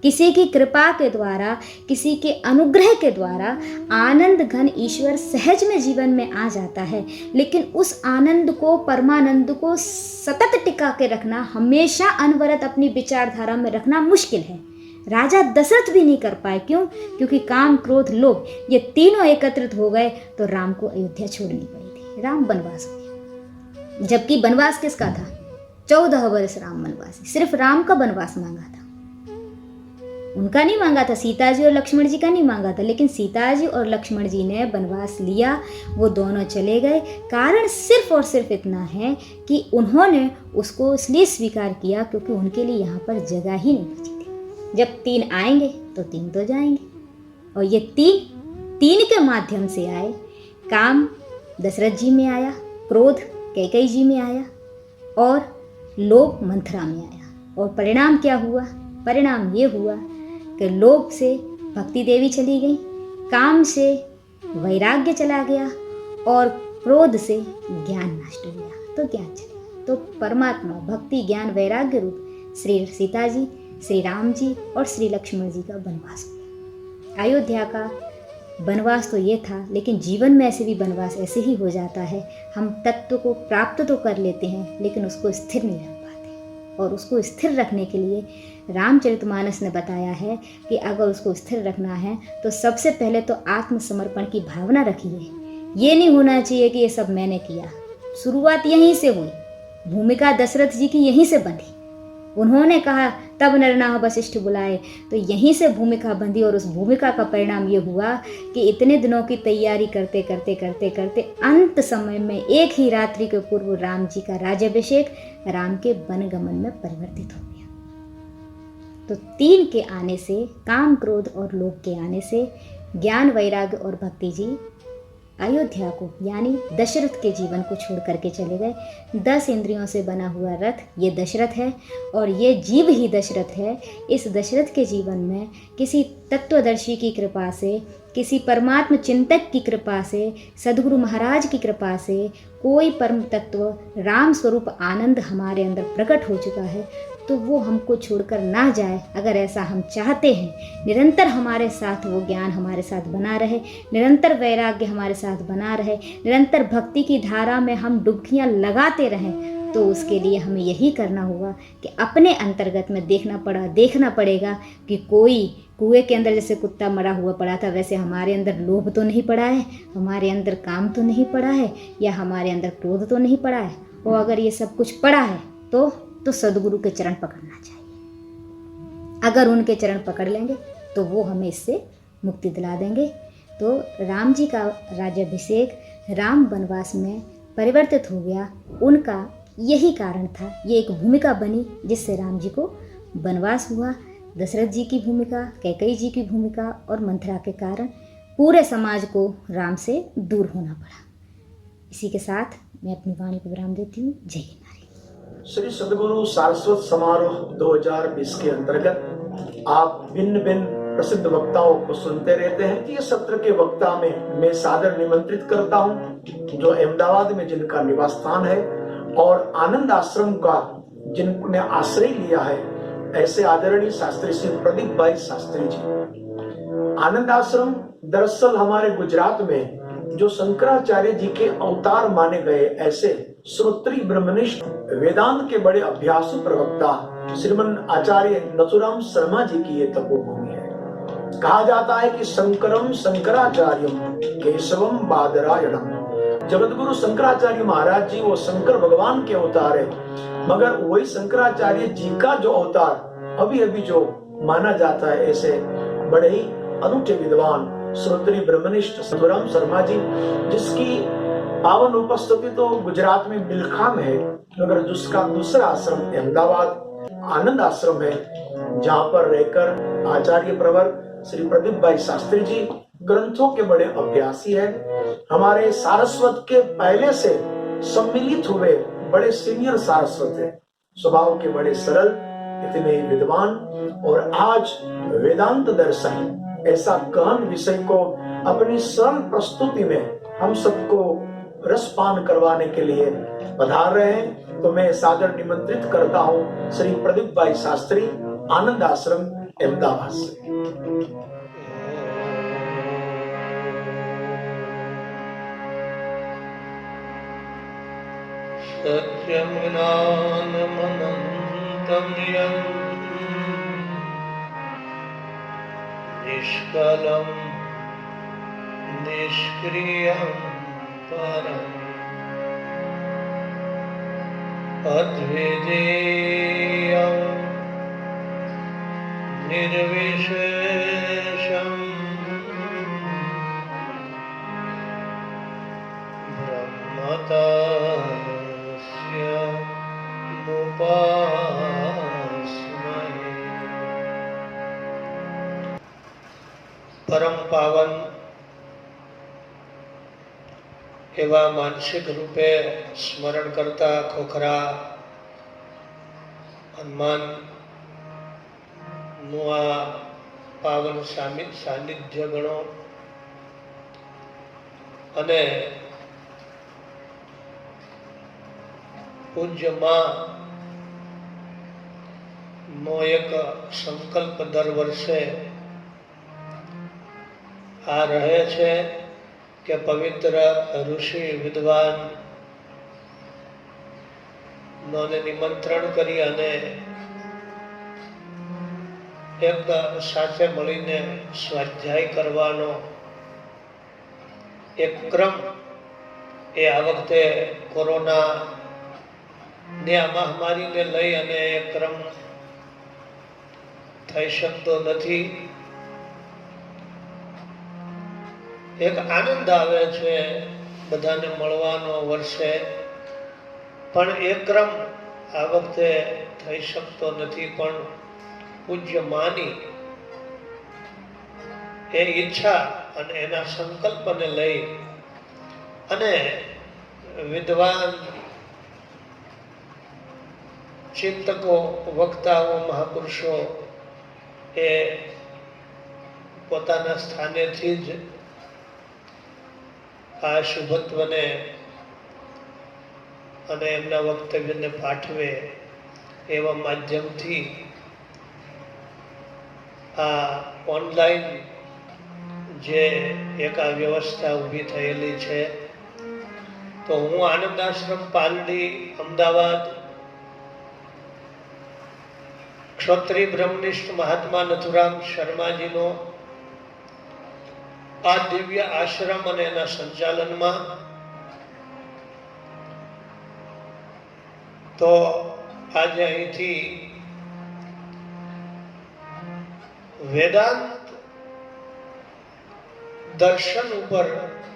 किसी की कृपा के द्वारा, किसी के अनुग्रह के द्वारा आनंद घन ईश्वर सहज में जीवन में आ जाता है। लेकिन उस आनंद को, परमानंद को सतत टिका के रखना, हमेशा अनवरत अपनी विचारधारा में रखना मुश्किल है। राजा दशरथ भी नहीं कर पाए। क्यों? क्योंकि काम, क्रोध, लोभ ये तीनों एकत्रित हो गए तो राम को अयोध्या छोड़नी पड़ी थी। राम वनवास हो गया। जबकि वनवास किसका था? 14 वर्ष राम वनवासी, सिर्फ राम का वनवास मांगा था, उनका नहीं मांगा था, सीता जी और लक्ष्मण जी का नहीं मांगा था। लेकिन सीता जी और लक्ष्मण जी ने वनवास लिया, वो दोनों चले गए। कारण सिर्फ और सिर्फ इतना है कि उन्होंने उसको इसलिए स्वीकार किया क्योंकि उनके लिए यहाँ पर जगह ही नहीं बची थी। जब 3 आएंगे तो 3 तो जाएंगे, और ये 3 के माध्यम से आए। काम दशरथ जी में आया, क्रोध कैकेयी जी में आया, और लोभ मंथरा में आया। और परिणाम क्या हुआ? परिणाम ये हुआ कि लोभ से भक्ति देवी चली गई, काम से वैराग्य चला गया, और क्रोध से ज्ञान नष्ट हो गया। तो ज्ञान चला गया। तो परमात्मा भक्ति ज्ञान वैराग्य रूप श्री सीता जी, श्री राम जी और श्री लक्ष्मण जी का वनवास हो गया। अयोध्या का वनवास तो ये था, लेकिन जीवन में ऐसे भी वनवास ऐसे ही हो जाता है। हम तत्व को प्राप्त तो कर लेते हैं, लेकिन उसको स्थिर नहीं रख पाते। और उसको स्थिर रखने के लिए रामचरितमानस ने बताया है कि अगर उसको स्थिर रखना है तो सबसे पहले तो आत्मसमर्पण की भावना रखिए। ये नहीं होना चाहिए कि ये सब मैंने किया। शुरुआत यहीं से हुई, भूमिका दशरथ जी की यहीं से बंधी। उन्होंने कहा तब नरनाह वशिष्ठ बुलाए, तो यहीं से भूमिका बंधी। और उस भूमिका का परिणाम ये हुआ कि इतने दिनों की तैयारी करते करते करते करते अंत समय में एक ही रात्रि के पूर्व राम जी का राज्याभिषेक राम के वनगमन में परिवर्तित हो गया। तो 3 के आने से, काम क्रोध और लोभ के आने से, ज्ञान वैराग्य और भक्ति जी अयोध्या को यानी दशरथ के जीवन को छोड़ करके चले गए। 10 इंद्रियों से बना हुआ रथ ये दशरथ है, और ये जीव ही दशरथ है। इस दशरथ के जीवन में किसी तत्वदर्शी की कृपा से, किसी परमात्म चिंतक की कृपा से, सद्गुरु महाराज की कृपा से कोई परम तत्व राम स्वरूप आनंद हमारे अंदर प्रकट हो चुका है। तो वो हमको छोड़कर ना जाए, अगर ऐसा हम चाहते हैं। निरंतर हमारे साथ वो ज्ञान हमारे साथ बना रहे, निरंतर वैराग्य हमारे साथ बना रहे, निरंतर भक्ति की धारा में हम डुबकियां लगाते रहें। तो उसके लिए हमें यही करना होगा कि अपने अंतर्गत में देखना पड़ेगा कि कोई कुएं के अंदर जैसे कुत्ता मरा हुआ पड़ा था, वैसे हमारे अंदर लोभ तो नहीं पड़ा है, हमारे अंदर काम तो नहीं पड़ा है, या हमारे अंदर क्रोध तो नहीं पड़ा है। और अगर ये सब कुछ पड़ा है तो सदगुरु के चरण पकड़ना चाहिए। अगर उनके चरण पकड़ लेंगे तो वो हमें इससे मुक्ति दिला देंगे। तो राम जी का राज्याभिषेक राम वनवास में परिवर्तित हो गया, उनका यही कारण था। ये एक भूमिका बनी जिससे राम जी को वनवास हुआ। दशरथ जी की भूमिका, कैकेयी जी की भूमिका और मंथरा के कारण पूरे समाज को राम से दूर होना पड़ा। इसी के साथ मैं अपनी वाणी को विराम देती हूँ। जय हिंद। श्री सद्गुरु सारस्वत समारोह 2020 के अंतर्गत आप भिन्न भिन्न प्रसिद्ध वक्ताओं को सुनते रहते हैं। ये सत्र के वक्ता में मैं सादर निमंत्रित करता हूं, जो अहमदाबाद में जिनका निवास स्थान है और आनंद आश्रम का जिनने आश्रय लिया है, ऐसे आदरणीय शास्त्री श्री प्रदीप भाई शास्त्री जी। आनंद आश्रम दरअसल हमारे गुजरात में जो शंकराचार्य जी के अवतार माने गए ऐसे श्रोत्री ब्रह्मनिष्ठ वेदांत के बड़े अभ्यासु प्रवक्ता श्रीमन आचार्य नथुराम शर्मा जी की ये तपोभूमि है। कहा जाता है कि शंकरम शंकराचार्यम केशवम बादरायणम। जगतगुरु शंकराचार्य महाराज जी वो शंकर भगवान के अवतार है, मगर वही शंकराचार्य जी का जो अवतार अभी अभी जो माना जाता है, ऐसे बड़े ही अनूठे विद्वान श्रोत्री ब्रह्मनिष्ठ नथुराम शर्मा जी, जिसकी पावन उपस्थिति तो गुजरात में मिल्खा में है, मगर जिसका दूसरा आश्रम अहमदाबाद आनंद आश्रम है, जहां पर रहकर आचार्य प्रवर श्री प्रदीप भाई शास्त्री जी ग्रंथों के बड़े अभ्यासी है। हमारे सारस्वत के पहले से सम्मिलित हुए बड़े सीनियर सारस्वत है, स्वभाव के बड़े सरल, इतने विद्वान, और आज वेदांत दर्शन ऐसा गहन विषय को अपनी सरल प्रस्तुति में हम सबको रसपान करवाने के लिए पधार रहे हैं। तो मैं सादर निमंत्रित करता हूं श्री प्रदीप भाई शास्त्री, आनंद आश्रम अहमदाबाद से। सत्यं ज्ञानमनन्तं यत् निष्कलं निष्क्रियं परम् અદ્વિતીયં નિર્વિશેષં બ્રહ્મતસ્ય મુપાસ્મહે. પરમ પાવન એવા માનસિક રૂપે સ્મરણ કરતા ખોખરા હનુમાનનું આ પાવન સાનિધ્ય ગણો અને પૂજ્ય માં નો એક સંકલ્પ દર વર્ષે આ રહે છે કે પવિત્ર ઋષિ વિદ્વાન નોને નિમંત્રણ કરી અને એક સાથે મળીને સ્વાધ્યાય કરવાનો એક ક્રમ એ આ વખતે કોરોના ની આ મહામારીને લઈ અને એ ક્રમ થઈ શકતો નથી. એક આનંદ આવે છે બધાને મળવાનો વર્ષે, પણ એ ક્રમ આ વખતે થઈ શકતો નથી. પણ પૂજ્ય માની એ ઈચ્છા અને એના સંકલ્પને લઈ અને વિદ્વાન ચિંતકો, વક્તાઓ, મહાપુરુષો એ પોતાના સ્થાનેથી જ આ શુભત્વને અને એમના વક્તવ્યને પાઠવે એવા માધ્યમથી આ ઓનલાઈન જે એક આ વ્યવસ્થા ઊભી થયેલી છે, તો હું આનંદ આશ્રમ પાલડી અમદાવાદ ક્ષત્રિય બ્રહ્મનિષ્ઠ મહાત્મા નથુરામ શર્માજીનો આ દિવ્ય આશ્રમ અને એના સંચાલનમાં તો આજે અહીંથી વેદાંત દર્શન ઉપર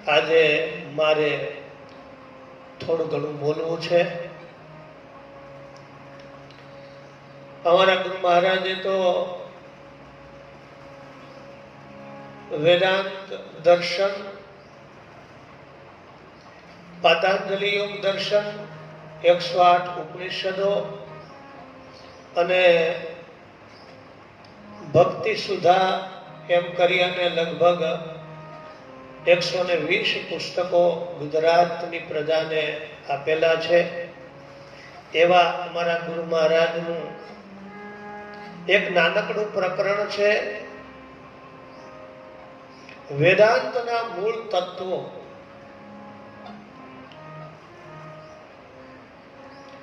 આજે મારે થોડું ઘણું બોલવું છે. અમારા ગુરુ મહારાજે તો વેદાંત દર્શન, પતંજલિ યોગ દર્શન, 108 ઉપનિષદો અને ભક્તિ સુધા એમ કરી અને લગભગ 120 પુસ્તકો ગુજરાતની પ્રજાને આપેલા છે. એવા અમારા ગુરુ મહારાજનું એક નાનકડું પ્રકરણ છે, વેદાંતના મૂળ તત્વો.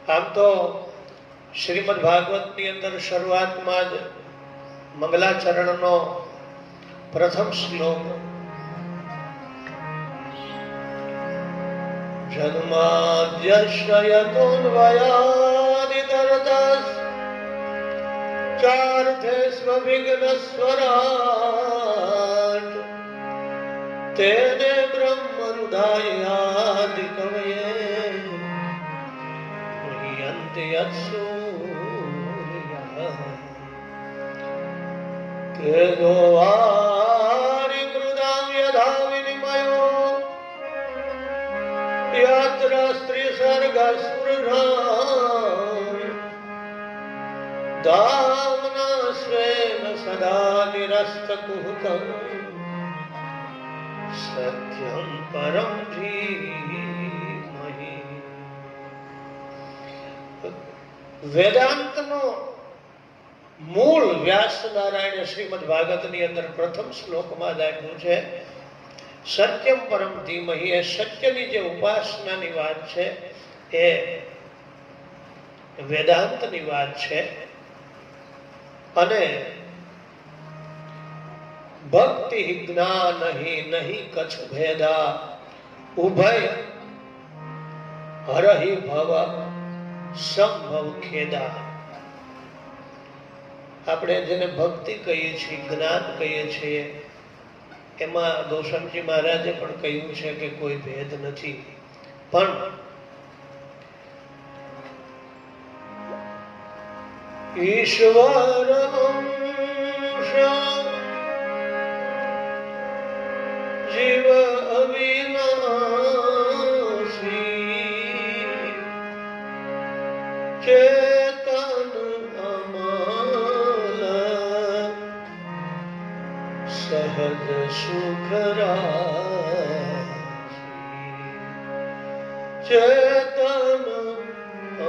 આમ તો શ્રીમદ ભાગવતની અંદર શરૂઆતમાં જ મંગલાચરણનો પ્રથમ શ્લોક જન્માદ્યસ્ય યતોન્વયાદિતરતઃ ચાર્થેષ્વવિઘ્નસ્વરાટ્ તેને બ્રહ્મરુદાયાદિ કવયે મુહ્યન્તિ યત્સૂર્યઃ તેજો વારિમૃદાં યથા વિનિમયો યત્ર સ્ત્રીસર્ગસ્પૃહા દામ્ના સ્વેન સદા નિરસ્તકુહકં સત્યં પરમ ધીમહિ. વેદાંતનો મૂળ વ્યાસ નારાયણ શ્રીમદ ભાગવતની અંદર પ્રથમ શ્લોકમાં આપ્યું છે સત્યમ પરમ ધીમહિ. એ સત્યની જે ઉપાસનાની વાત છે એ વેદાંતની વાત છે. અને ભક્તિ જ્ઞાન નહીં કચ્છ ભેદા ઉભય હરહિ ભવ સંભવ ખેદા. આપણે જેને ભક્તિ કહીએ છીએ, જ્ઞાન કહીએ છીએ, એમાં ગૌસ્વામીજી મહારાજે પણ કહ્યું છે કે કોઈ ભેદ નથી. પણ ઈશ્વર અંશ જીવ અવિનાશી ચેતન અમલ સહજ સુખ રાશી ચેતન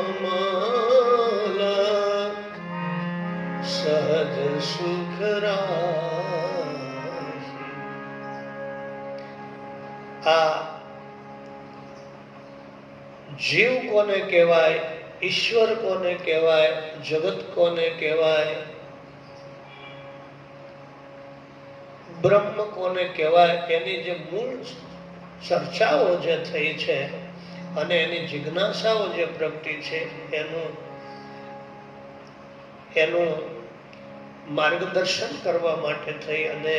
અમલ સહજ સુખ રાશી. આ જીવ કોને કહેવાય, ઈશ્વર કોને કહેવાય, જગત કોને કહેવાય, બ્રહ્મ કોને કહેવાય, એની જે મૂળ ચર્ચાઓ જે થઈ છે અને એની જિજ્ઞાસાઓ જે પ્રગટી છે એનું માર્ગદર્શન કરવા માટે થઈ અને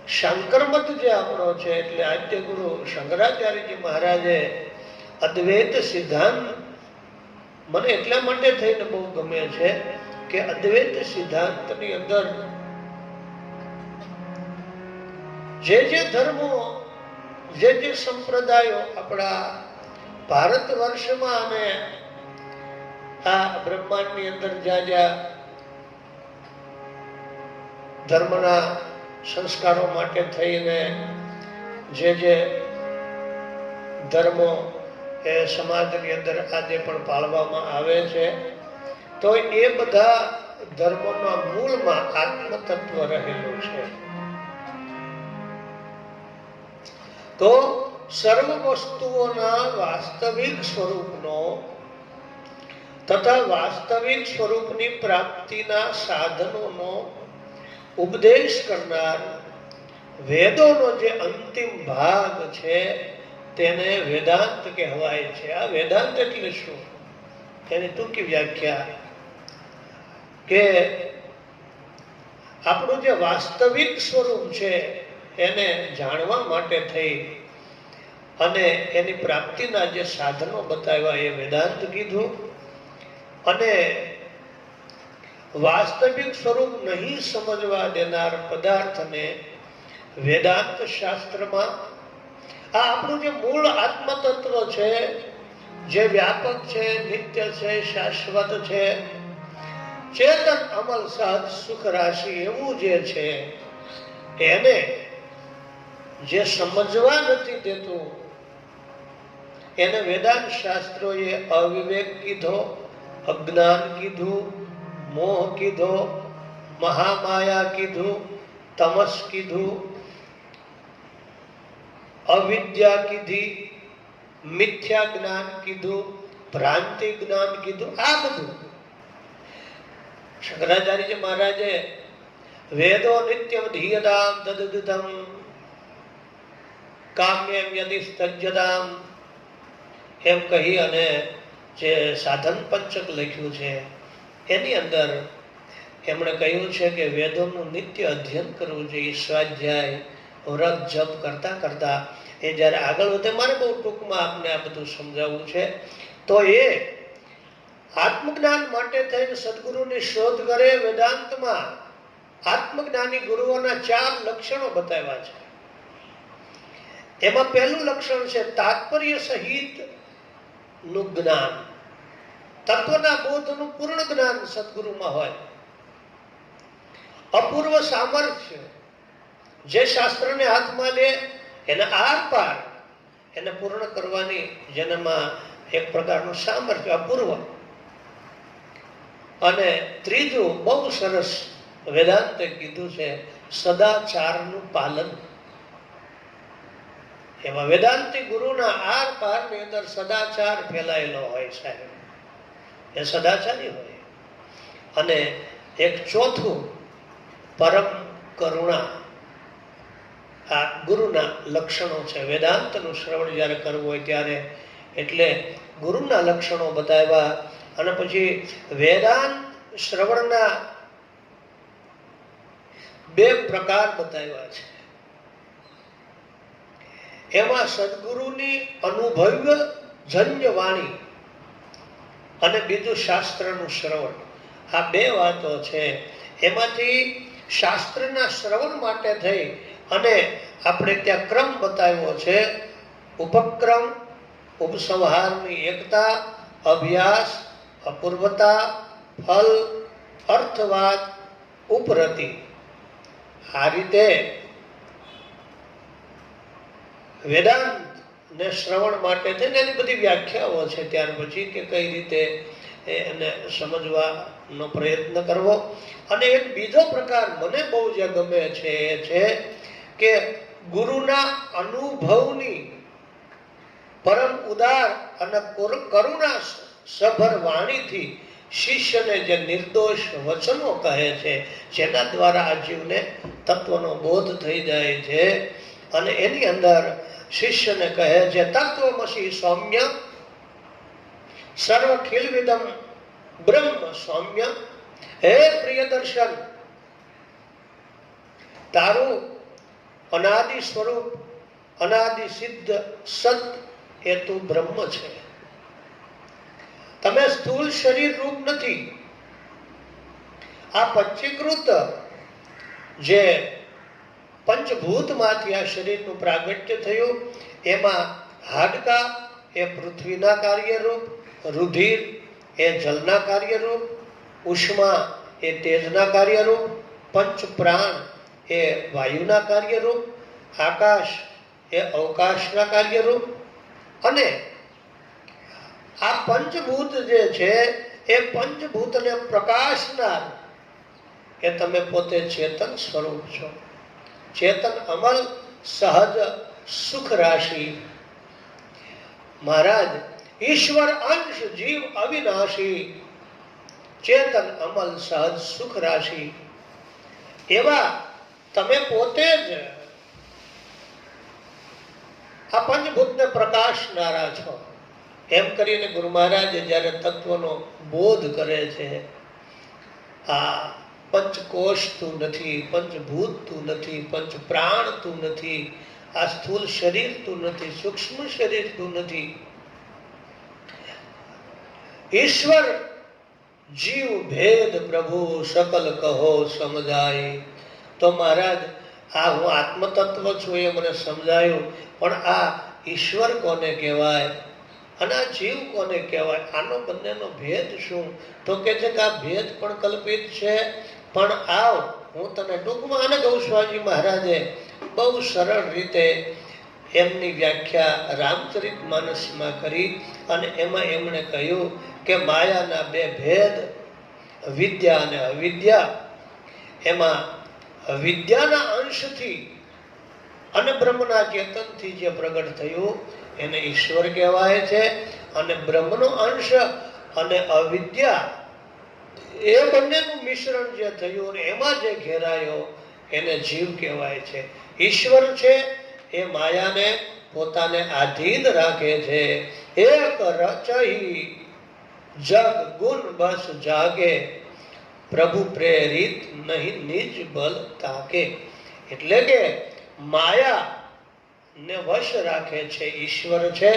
શંકરમત જે આપણો છે, એટલે આદ્ય ગુરુ શંકરાચાર્યજી મહારાજે અદ્વૈત સિદ્ધાંત મને એટલા માટે થઈને બહુ ગમે છે કે અદ્વૈત સિદ્ધાંતની અંદર જે ધર્મો, જે સંપ્રદાયો આપણા ભારત વર્ષમાં અને આ બ્રહ્માંડની અંદર જ્યાં ધર્મના સંસ્કારો માટે થઈને જે ધર્મો એ સમાજની અંદર આજે પણ પાળવામાં આવે છે, તો એ બધા ધર્મોના મૂળમાં આત્મતત્વ રહેલું છે. તો સર્વ વસ્તુઓના વાસ્તવિક સ્વરૂપનો તથા વાસ્તવિક સ્વરૂપની પ્રાપ્તિના સાધનોનો ઉપદેશ કરનાર વેદોનો જે અંતિમ ભાગ છે તેને વેદાંત કહેવાય છે. આ વેદાંત એટલે શું, એની ટૂંકી વ્યાખ્યા કે આપણું જે વાસ્તવિક સ્વરૂપ છે એને જાણવા માટે થઈ અને એની પ્રાપ્તિના જે સાધનો બતાવ્યા એ વેદાંત કીધું. અને વાસ્તવિક સ્વરૂપ નહીં સમજવા દેનાર પદાર્થને વેદાંત શાસ્ત્રમાં આ આપણું જે મૂળ આત્મતત્વ છે, જે વ્યાપક છે, નિત્ય છે, શાશ્વત છે, ચેતન અમલ સહજ સુખ રાશિ એવું જે છે એને જે સમજવા નથી દેતું એને વેદાંત શાસ્ત્રોએ અવિવેક કીધો, અજ્ઞાન કીધું, મોહ કીધો, મહામાયા કીધું, તમસ કીધું, અવિદ્યા કીધી, મિથ્યા જ્ઞાન કીધું, ભ્રાંતિ જ્ઞાન કીધું. આ બધું શંકરાચાર્યજી મહારાજે વેદો નિત્યમ ધીયતામ તદુદમ કામ્યમ યદિ તજ્યતામ એમ કહી અને જે સાધન પંચક લખ્યું છે એની અંદર એમણે કહ્યું છે કે વેદોનું નિત્ય અધ્યયન કરવું જોઈએ. સ્વાધ્યાય, વ્રત, જપ કરતા કરતા એ જ્યારે આગળ વધે, મારે બહુ ટૂંકમાં આપને આ બધું સમજાવવું છે, તો એ આત્મજ્ઞાન માટે થઈને સદગુરુની શોધ કરે. વેદાંતમાં આત્મજ્ઞાની ગુરુઓના 4 લક્ષણો બતાવ્યા છે. એમાં પહેલું લક્ષણ છે તાત્પર્ય સહિત નું જ્ઞાન. તત્વના બોધનું પૂર્ણ જ્ઞાન સદગુરુમાં હોય. અપૂર્વ સામર્થ્ય, જે શાસ્ત્રને હાથમાં લે એના આર પાર એને પૂર્ણ કરવાની જેનામાં એક પ્રકારનું સામર્થ્ય અપૂર્વ. અને ત્રીજું બહુ સરસ વેદાંતે કીધું છે સદાચારનું પાલન. એમાં વેદાંતિ ગુરુના આર પાર ની અંદર સદાચાર ફેલાયેલો હોય સાહેબ, એ સદાચારી હોય. અને એક ચોથું પરમ કરુણા. આ ગુરુના લક્ષણો છે. વેદાંતનું શ્રવણ જ્યારે કરવું હોય ત્યારે, એટલે ગુરુના લક્ષણો બતાવ્યા અને પછી વેદાંત શ્રવણના બે પ્રકાર બતાવ્યા છે. એમાં સદગુરુની અનુભવ્ય જન્ય વાણી અને બીજું શાસ્ત્રનું શ્રવણ, આ બે વાતો છે. એમાંથી શાસ્ત્રના શ્રવણ માટે થઈ અને આપણે ત્યાં ક્રમ બતાવ્યો છે. ઉપક્રમ, ઉપસંહારની એકતા, અભ્યાસ, અપૂર્વતા, ફલ, અર્થવાદ, ઉપરતિ. આ રીતે વેદાંત ને શ્રવણ માટે થઈને એની બધી વ્યાખ્યાઓ છે. ત્યાર પછી કે કઈ રીતે એને સમજવાનો પ્રયત્ન કરવો. અને એક બીજો પ્રકાર મને બહુ જે ગમે છે એ છે કે ગુરુના અનુભવની પરમ ઉદાર અને કરુણા સભર વાણીથી શિષ્યને જે નિર્દોષ વચનો કહે છે, જેના દ્વારા આ જીવને તત્વનો બોધ થઈ જાય છે. અને એની અંદર શિષ્યને કહે છે, તત્વમસી સૌમ્ય સર્વખિલવિદમ બ્રહ્મ સૌમ્ય. હે પ્રિયદર્શન, તારું અનાદિ સ્વરૂપ, અનાદિ સિદ્ધ સત એ તું બ્રહ્મ છે. તમે સ્થૂળ શરીર રૂપ નથી. આ પંચીકૃત જે પંચભૂતમાંથી આ શરીરનું પ્રાગટ્ય થયું, એમાં હાડકા એ પૃથ્વીના કાર્યરૂપ, રુધિર એ જલના કાર્યરૂપ, ઉષ્મા એ તેજના કાર્યરૂપ, પંચ પ્રાણ એ વાયુના કાર્યરૂપ, આકાશ એ અવકાશના કાર્યરૂપ. અને આ પંચભૂત જે છે એ પંચભૂતને પ્રકાશનાર એ તમે પોતે ચેતન સ્વરૂપ છો. ચેતન અમલ સહજ સુખ રાશિ. મહારાજ, ઈશ્વર અંશ જીવ અવિનાશી, ચેતન અમલ સહજ સુખ રાશિ. એવા તમે પોતે જ આ પંચભૂતને પ્રકાશનારા છો. એમ કરીને ગુરુ મહારાજે જ્યારે તત્વનો બોધ કરે છે, આ પંચકોશ તું નથી, પંચભૂત તું નથી, પંચ પ્રાણ તું નથી, આ સ્થૂલ શરીર તું નથી, સૂક્ષ્મ શરીર તું નથી. ઈશ્વર જીવ ભેદ પ્રભુ સકલ કહો સમજાય. તો મહારાજ, આ હું આત્મતત્વ છું એ મને સમજાયું, પણ આ ઈશ્વર કોને કહેવાય અને આ જીવ કોને કહેવાય? આનો બંનેનો ભેદ શું? તો કે છે કે આ ભેદ પણ કલ્પિત છે. પણ આવ હું તને ટૂંકમાં, અને ગૌસ્વામી મહારાજે બહુ સરળ રીતે એમની વ્યાખ્યા રામચરિત માનસમાં કરી. અને એમાં એમણે કહ્યું કે માયાના બે ભેદ, વિદ્યા અને અવિદ્યા. એમાં વિદ્યાના અંશથી અને બ્રહ્મના ચેતનથી જે પ્રગટ થયું એને ઈશ્વર કહેવાય છે. અને બ્રહ્મનો અંશ અને અવિદ્યા એ બંનેનું મિશ્રણ જે થયું ને એમાં જે ઘેરાયો એને જીવ કહેવાય છે. ઈશ્વર છે એ માયાને પોતાને આધીન રાખે છે. એક રચહી જગ ગુણ બસ જાગે, પ્રભુ પ્રેરિત નહીં નિજ બલ તાકે. એટલે કે માયા ને વશ રાખે છે ઈશ્વર છે,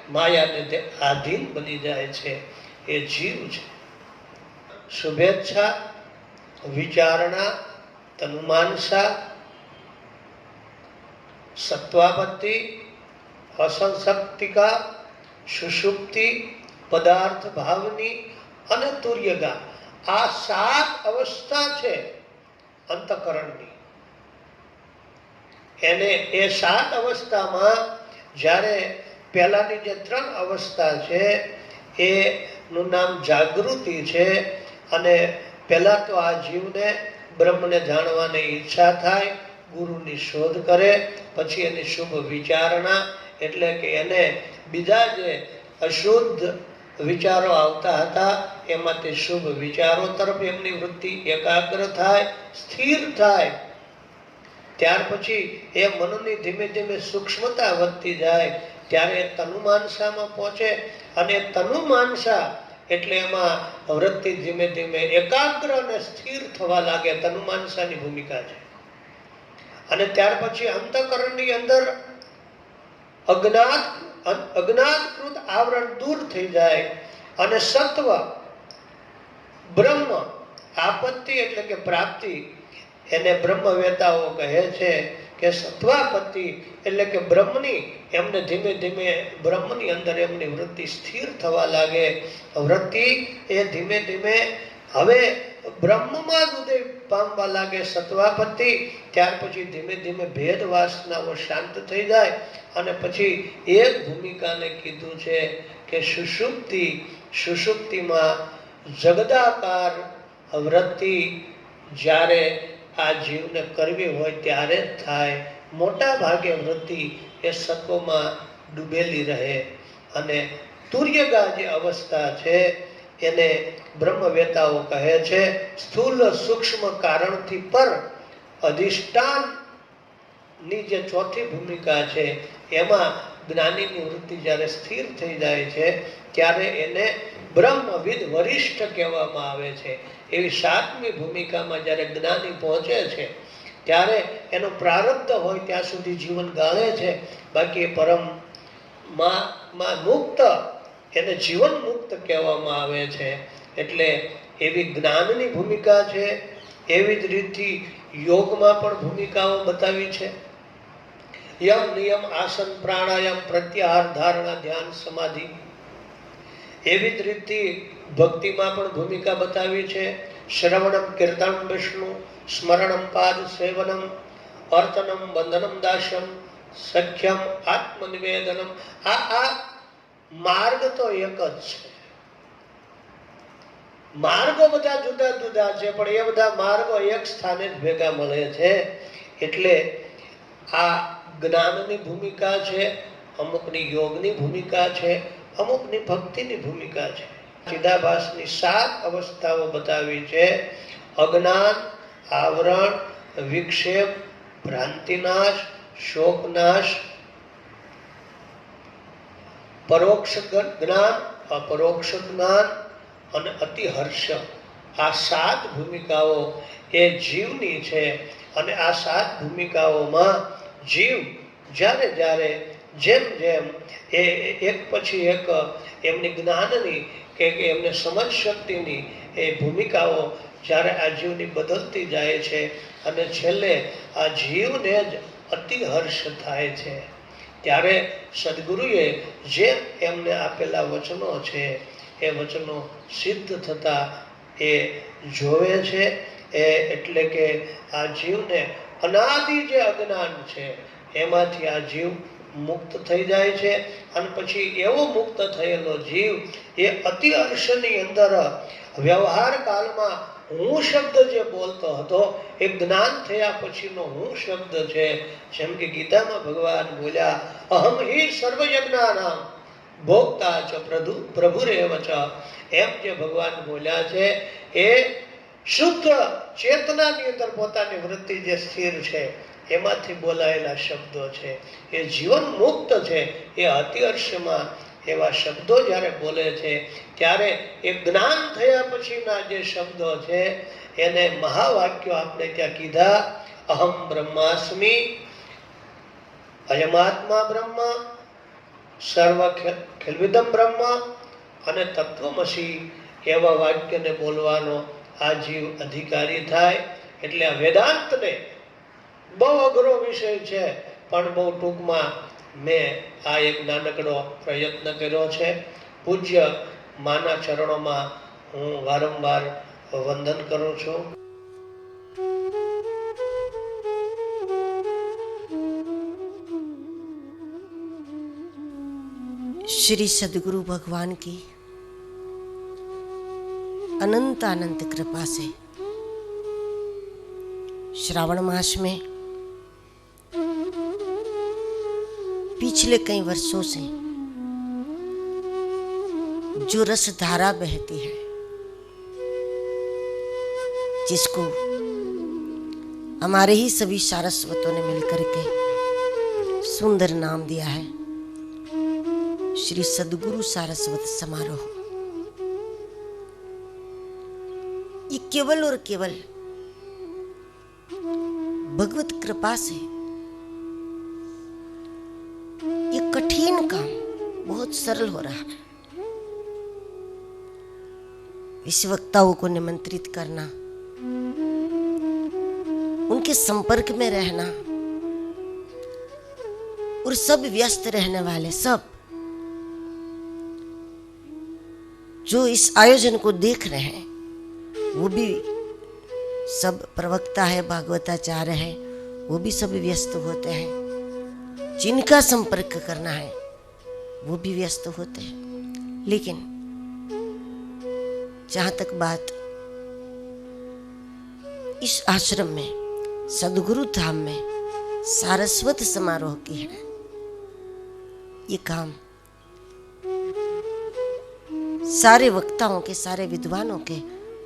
માયાને તે આધીન બની જાય છે એ જીવ છે. શુભેચ્છા, વિચારણા, તનુમાનસા, સત્વાપત્તિ, અસંશક્તિકા, સુષુપ્તિ, પદાર્થ ભાવની અને તુર્યગા. આ 7 અવસ્થા છે અંતઃકરણની. એને એ 7 અવસ્થામાં જ્યારે પહેલાની જે 3 અવસ્થા છે એનું નામ જાગૃતિ છે. અને પહેલા તો આ જીવને બ્રહ્મને જાણવાની ઈચ્છા થાય, ગુરુની શોધ કરે, પછી એની શુભ વિચારણા, એટલે કે એને બીજા જે અશુદ્ધ વિચારો આવતા હતા એમાંથી શુભ વિચારો તરફ એમની વૃત્તિ એકાગ્ર થાય, સ્થિર થાય. ત્યાર પછી એ મનની ધીમે ધીમે સૂક્ષ્મતા વધતી જાય. ત્યારે તનુમાનસામાં પહોંચે, અને તનુમાનસા એટલે એમાં વૃત્તિ ધીમે ધીમે એકાગ્ર અને સ્થિર થવા લાગે, તનુમાનસાની ભૂમિકા છે. અને ત્યાર પછી અંતઃકરણની અંદર અજ્ઞાતકૃત આવરણ દૂર થઈ જાય અને સત્વ બ્રહ્મ આપત્તિ એટલે કે પ્રાપ્તિ, એને બ્રહ્મવેતાઓ કહે છે કે સત્વાપત્તિ એટલે કે બ્રહ્મની એમને ધીમે ધીમે બ્રહ્મની અંદર એમની વૃત્તિ સ્થિર થવા લાગે. વૃત્તિ એ ધીમે ધીમે હવે બ્રહ્મમાં જ ઉદય પામવા લાગે, સત્વાપત્તિ. ત્યાર પછી ધીમે ધીમે ભેદ વાસનાઓ શાંત થઈ જાય અને પછી એક ભૂમિકાને કીધું છે કે સુષુપ્તિ. સુષુપ્તિમાં જગદાકાર વૃત્તિ જ્યારે આ જીવને કરવી હોય ત્યારે જ થાય. મોટા ભાગે વૃત્તિ એ સત્વમાં ડૂબેલી રહે અને તુર્યગા જે અવસ્થા છે એને બ્રહ્મવેતાઓ કહે છે સ્થૂલ સૂક્ષ્મ કારણથી પર અધિષ્ઠાનની જે ચોથી ભૂમિકા છે એમાં જ્ઞાનીની વૃત્તિ જ્યારે સ્થિર થઈ જાય છે ત્યારે એને બ્રહ્મવિદ વરિષ્ઠ કહેવામાં આવે છે. એવી સાતમી ભૂમિકામાં જ્યારે જ્ઞાની પહોંચે છે ત્યારે એનો પ્રારબ્ધ હોય ત્યાં સુધી જીવન ગાળે છે, બાકી પરમ માં મુક્ત, એને જીવન મુક્ત કહેવામાં આવે છે. એટલે એવી જ્ઞાનની ભૂમિકા છે. એવી જ રીતથી યોગમાં પણ ભૂમિકાઓ બતાવી છે. યમ નિયમ આસન પ્રાણાયામ પ્રત્યાહાર ધારણા ધ્યાન સમાધિ. એવી જ રીતથી ભક્તિમાં પણ ભૂમિકા બતાવી છે. શ્રવણમ કીર્તનમ વિષ્ણુ સ્મરણમ પાદ સેવનમ અર્ચનમ બંધનમ દાસ્યમ સખ્યમ આત્મનિવેદનમ. આ માર્ગ તો એક જ છે. માર્ગો બધા જુદા જુદા છે પણ એ બધા માર્ગો એક સ્થાને જ ભેગા મળે છે. એટલે આ જ્ઞાનની ભૂમિકા છે, અમુકની યોગની ભૂમિકા છે, અમુકની ભક્તિની ભૂમિકા છે. ચિદાભાસની 7 અવસ્થાઓ બતાવી છે. અજ્ઞાન, આવરણ, વિક્ષેપ, ભ્રાંતિનાશ, શોકનાશ, પરોક્ષ જ્ઞાન, અપરોક્ષ જ્ઞાન અને અતિહર્ષ. આ 7 ભૂમિકાઓ એ જીવની છે. અને આ 7 ભૂમિકાઓમાં જીવ જ્યારે જ્યારે જેમ જેમ એ એક પછી એક એમની જ્ઞાનની કે એમને સમજ શક્તિની એ ભૂમિકાઓ જ્યારે આ જીવની બદલતી જાય છે અને છેલ્લે આ જીવને જ અતિહર્ષ થાય છે, ત્યારે સદગુરુએ જે એમને આપેલા વચનો છે એ વચનો સિદ્ધ થતા એ જોવે છે. એટલે કે આ જીવને અનાદિ જે અજ્ઞાન છે એમાંથી આ જીવ મુક્ત થઈ જાય છે. અને પછી એવો મુક્ત થયેલો જીવ એ અતિહર્ષની અંદર વ્યવહાર કાળમાં હું શબ્દ જે બોલતો હતો એ જ્ઞાન થયા પછીનો હું શબ્દ છે. જેમ કે ગીતામાં ભગવાન બોલ્યા અહમ હિ સર્વયજ્ઞાનામ ભોક્તા ચ પ્રભુરેવ ચ. એમ જે ભગવાન બોલ્યા છે એ શુદ્ધ ચેતનાની અંદર પોતાની વૃત્તિ જે સ્થિર છે એમાંથી બોલાયેલા શબ્દો છે. એ જીવન મુક્ત છે. એ અતિહર્ષમાં એવા શબ્દો જ્યારે બોલે છે ત્યારે એ જ્ઞાન થયા પછીના જે શબ્દો છે એને મહાવાક્યો આપણે ત્યાં કીધા. અહમ બ્રહ્માસ્મિ, અયમાત્મા બ્રહ્મ, સર્વ ખેલવિદમ બ્રહ્મ અને તત્વમસી એવા વાક્યને બોલવાનો આ જીવ અધિકારી થાય. એટલે આ વેદાંતને બહુ અઘરો વિષય છે પણ બહુ ટૂંકમાં મેં આ એક નાનકડો પ્રયત્ન કર્યો છે. પૂજ્ય માના ચરણોમાં હું વારંવાર વંદન કરું છું. श्री सदगुरु भगवान की अनंत अनंत कृपा से श्रावण मास में पिछले कई वर्षों से जो रस धारा बहती है, जिसको हमारे ही सभी सारस्वतों ने मिलकर के सुंदर नाम दिया है श्री सद्गुरु सारस्वत समारोह ये केवल और केवल भगवत कृपा से ये कठिन काम बहुत सरल हो रहा है। इस वक्ताओं को निमंत्रित करना, उनके संपर्क में रहना और सब व्यस्त रहने वाले सब जो इस आयोजन को देख रहे हैं, वो भी सब प्रवक्ता है, भागवताचार्य है, वो भी सब व्यस्त होते हैं। जिनका संपर्क करना है वो भी व्यस्त होते हैं। लेकिन जहां तक बात इस आश्रम में, सद्गुरु धाम में सारस्वत समारोह की है, ये काम सारे वक्ताओं के, सारे विद्वानों के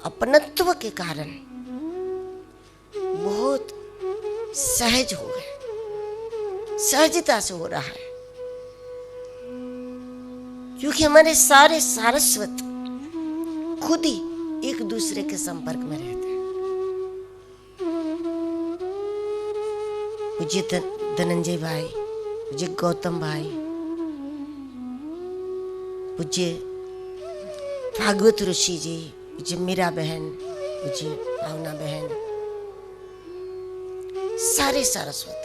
अपनत्व के कारण बहुत सहज हो गए, सहजता से हो रहा है। क्योंकि हमारे सारे सारस्वत खुद ही एक दूसरे के संपर्क में रहते हैं। पूज्य धनंजय भाई, पूज्य गौतम भाई, पूज्य भागवत ऋषि जी, पूज्य मीरा बहन, पूज्य भावना बहन, सारे सारस्वत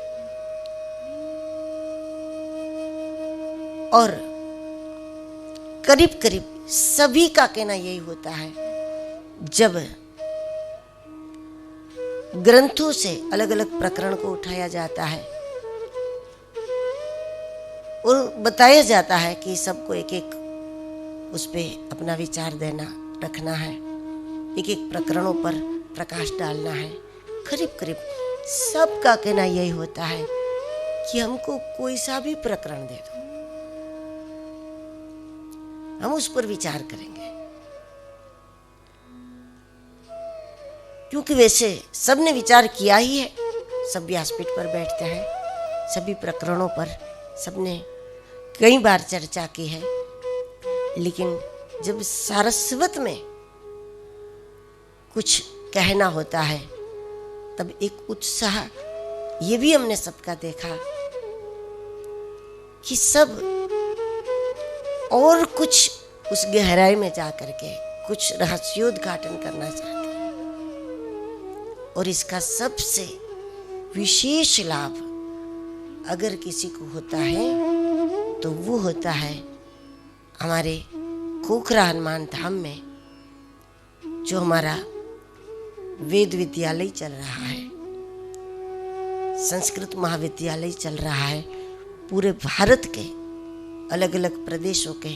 और करीब करीब सभी का कहना यही होता है, जब ग्रंथों से अलग अलग प्रकरण को उठाया जाता है और बताया जाता है कि सबको एक एक उस पे अपना विचार देना, रखना है, एक एक प्रकरणों पर प्रकाश डालना है, करीब करीब सबका कहना यही होता है कि हमको कोई सा भी प्रकरण दे दो, हम उस पर विचार करेंगे। क्योंकि वैसे सबने विचार किया ही है, सब व्यासपीठ पर बैठते हैं, सभी प्रकरणों पर सबने कई बार चर्चा की है। लेकिन जब सारस्वत में कुछ कहना होता है तब एक उत्साह ये भी हमने सबका देखा कि सब और कुछ उस गहराई में जा करके कुछ रहस्योद्घाटन करना चाहते हैं। और इसका सबसे विशेष लाभ अगर किसी को होता है तो वो होता है हमारे खोखरा हनुमान धाम में जो हमारा वेद विद्यालय चल रहा है, संस्कृत महाविद्यालय चल रहा है। पूरे भारत के अलग अलग प्रदेशों के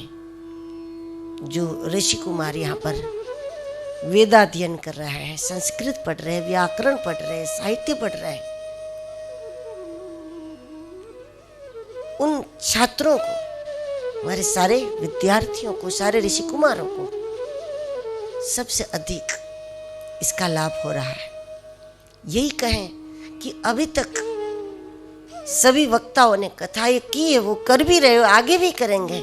जो ऋषि कुमार यहाँ पर वेदाध्ययन कर रहे हैं, संस्कृत पढ़ रहे हैं, व्याकरण पढ़ रहे हैं, साहित्य पढ़ रहे हैं, उन छात्रों को, हमारे सारे विद्यार्थियों को, सारे ऋषि कुमारों को सबसे अधिक इसका लाभ हो रहा है। यही कहें कि अभी तक सभी वक्ताओं ने कथाएं की है, वो कर भी रहे हो, आगे भी करेंगे,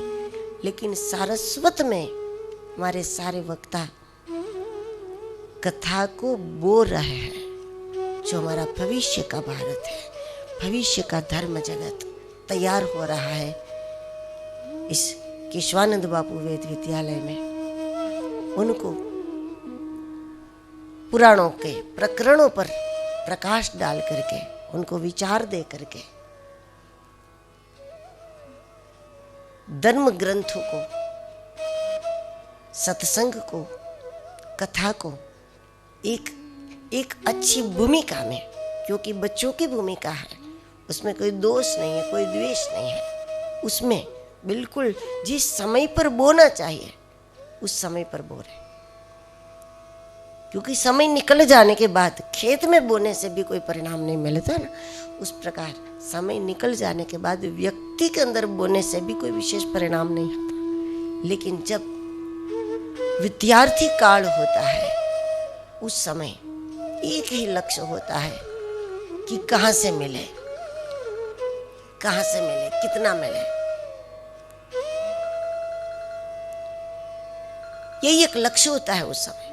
लेकिन सारस्वत में हमारे सारे वक्ता कथा को बोल रहे हैं। जो हमारा भविष्य का भारत है, भविष्य का धर्म जगत तैयार हो रहा है इस केशवानंद बापू वेद विद्यालय में। उनको पुराणों के प्रकरणों पर प्रकाश डाल करके, उनको विचार दे करके, धर्म ग्रंथों को, सत्संग को, कथा को एक अच्छी भूमिका में, क्योंकि बच्चों की भूमिका है, उसमें कोई दोष नहीं है, कोई द्वेष नहीं है, उसमें बिल्कुल जिस समय पर बोना चाहिए उस समय पर बोले। क्योंकि समय निकल जाने के बाद खेत में बोने से भी कोई परिणाम नहीं मिलता ना, उस प्रकार समय निकल जाने के बाद व्यक्ति के अंदर बोने से भी कोई विशेष परिणाम नहीं आता। लेकिन जब विद्यार्थी काल होता है उस समय एक ही लक्ष्य होता है कि कहाँ से मिले, कहाँ से मिले, कितना मिले। यही एक लक्ष्य होता है उस समय।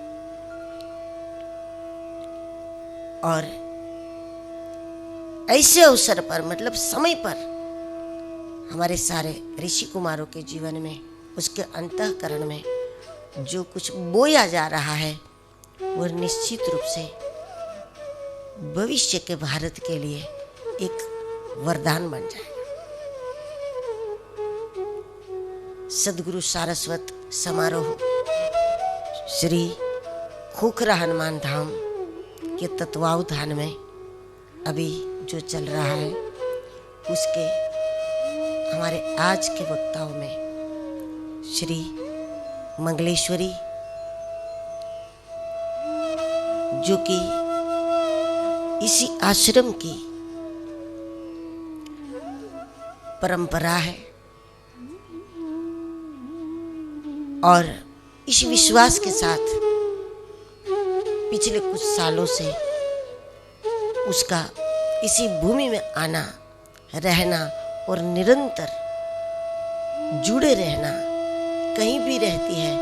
और ऐसे अवसर पर, मतलब समय पर, हमारे सारे ऋषि कुमारों के जीवन में, उसके अंतःकरण में जो कुछ बोया जा रहा है वो निश्चित रूप से भविष्य के भारत के लिए एक वरदान बन जाएगा। सदगुरु सारस्वत समारोह श्री खोखरा हनुमान धाम के तत्वावधान में अभी जो चल रहा है, उसके हमारे आज के वक्ताओं में श्री मंगलेश्वरी, जो कि इसी आश्रम की परंपरा है और इस विश्वास के साथ पिछले कुछ सालों से उसका इसी भूमि में आना, रहना और निरंतर जुड़े रहना, कहीं भी रहती है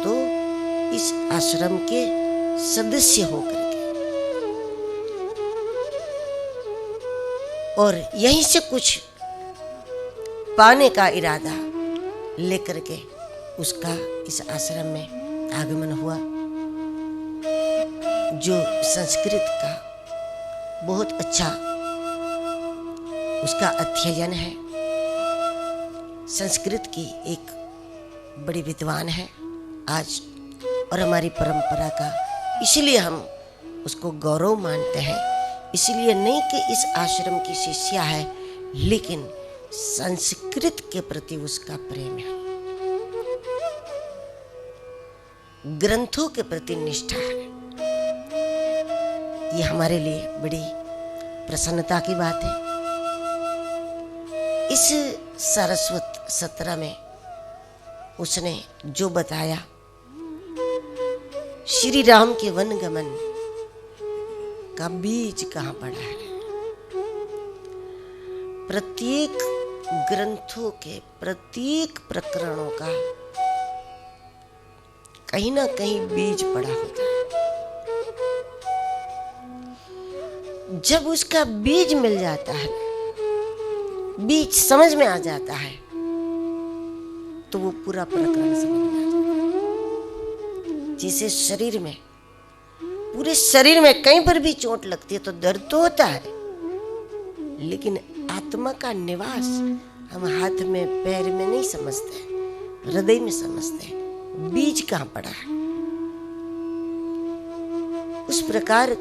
तो इस आश्रम के सदस्य होकर के, और यहीं से कुछ पाने का इरादा लेकर के उसका इस आश्रम में आगमन हुआ, जो संस्कृत का बहुत अच्छा उसका अध्ययन है। संस्कृत की एक बड़ी विद्वान है आज, और हमारी परंपरा का इसलिए हम उसको गौरव मानते हैं, इसलिए नहीं कि इस आश्रम की शिष्या है, लेकिन संस्कृत के प्रति उसका प्रेम है, ग्रंथों के प्रति निष्ठा है। ये हमारे लिए बड़ी प्रसन्नता की बात है। इस सारस्वत सत्र में उसने जो बताया, श्री राम के वन गमन का बीज कहाँ पड़ा है। प्रत्येक ग्रंथों के प्रत्येक प्रकरणों का कहीं ना कहीं बीज पड़ा होता है। जब उसका बीज मिल जाता है, बीज समझ में आ जाता है, तो वो पूरा प्रकरण समझ में आ जाता है। जैसे शरीर में, पूरे शरीर में कहीं पर भी चोट लगती है तो दर्द तो होता है, लेकिन आत्मा का निवास हम हाथ में पैर में नहीं समझते, हृदय में समझते हैं। बीज कहाँ पड़ा है। उस प्रकार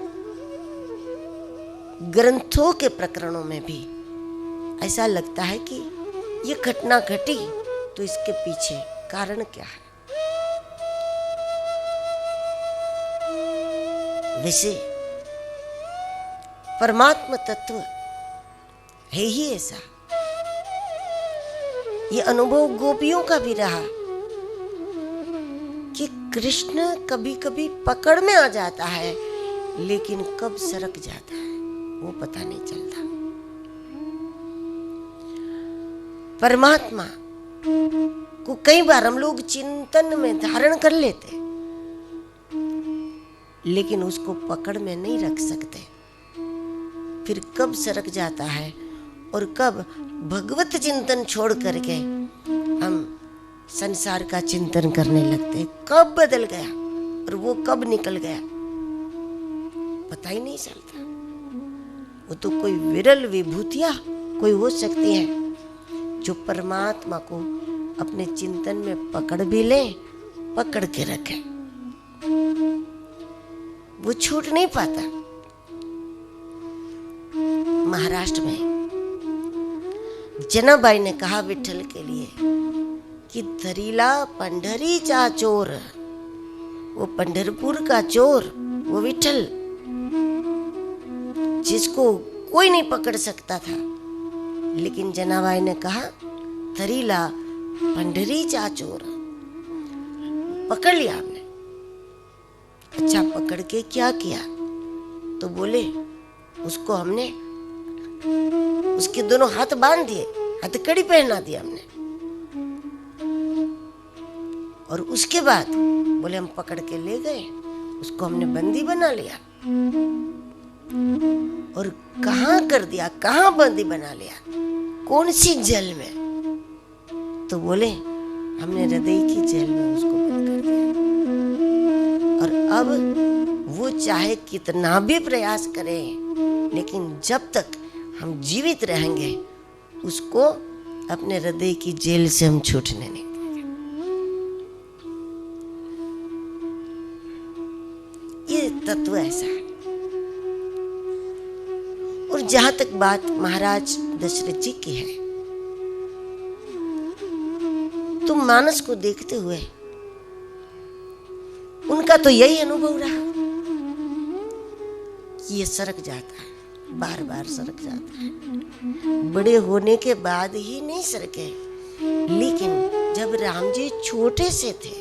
ग्रंथों के प्रकरणों में भी ऐसा लगता है कि ये घटना घटी तो इसके पीछे कारण क्या है। वैसे परमात्मा तत्व है ही ऐसा। ये अनुभव गोपियों का भी रहा कि कृष्ण कभी कभी पकड़ में आ जाता है, लेकिन कब सरक जाता है वो पता नहीं चलता। परमात्मा को कई बार हम लोग चिंतन में धारण कर लेते, लेकिन उसको पकड़ में नहीं रख सकते। फिर कब सरक जाता है और कब भगवत चिंतन छोड़ करके हम संसार का चिंतन करने लगते, कब बदल गया और वो कब निकल गया पता ही नहीं चलता। वो तो कोई विरल विभूतियां कोई हो सकती है जो परमात्मा को अपने चिंतन में पकड़ भी ले, पकड़ के रखे, वो छूट नहीं पाता। महाराष्ट्र में जनाबाई ने कहा विठल के लिए कि धरीला पंढरीचा चोर, वो पंढरपुर का चोर, वो विठल जिसको कोई नहीं पकड़ सकता था, लेकिन जनाबाई ने कहा धरीला पंढरीचा चोर, पकड़ लिया हमने। अच्छा, पकड़ के क्या किया? तो बोले उसको हमने उसके दोनों हाथ बांध दिए, हथकड़ी पहना दिया हमने, और उसके बाद बोले हम पकड़ के ले गए, उसको हमने बंदी बना लिया। और कहाँ कर दिया, कहाँ बंदी बना लिया, कौन सी जेल में? तो बोले हमने हृदय की जेल में उसको बंद कर दिया। और अब वो चाहे कितना भी प्रयास करे, लेकिन जब तक हम जीवित रहेंगे उसको अपने हृदय की जेल से हम छूटने नहीं देंगे। ये तत्व ऐसा है। और जहां तक बात महाराज दशरथ जी की है, तो मानस को देखते हुए उनका तो यही अनुभव रहा कि ये सरक जाता है, बार बार सरक जाता है। बड़े होने के बाद ही नहीं सरके, लेकिन जब राम जी छोटे से थे,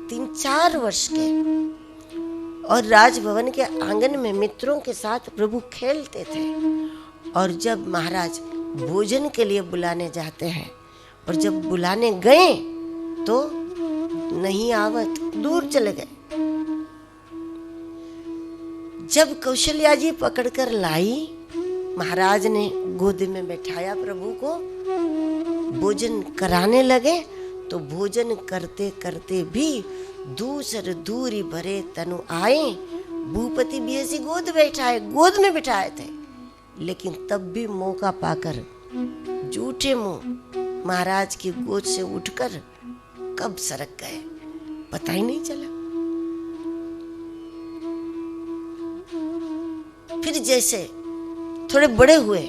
3-4 वर्ष के, और राजभवन के आंगन में मित्रों के साथ प्रभु खेलते थे, और जब महाराज भोजन के लिए बुलाने जाते हैं, और जब बुलाने गए तो नहीं आवत, दूर चले गए। जब कौशल्या जी पकड़कर लाई, महाराज ने गोद में बैठाया प्रभु को, भोजन कराने लगे, तो भोजन करते करते भी दूसर दूरी भरे तनु आए। भूपति भी ऐसी गोद बैठाए, गोद में बिठाए थे, लेकिन तब भी मौका पाकर झूठे मुंह महाराज की गोद से उठकर कब सरक गए पता ही नहीं चला। फिर जैसे थोड़े बड़े हुए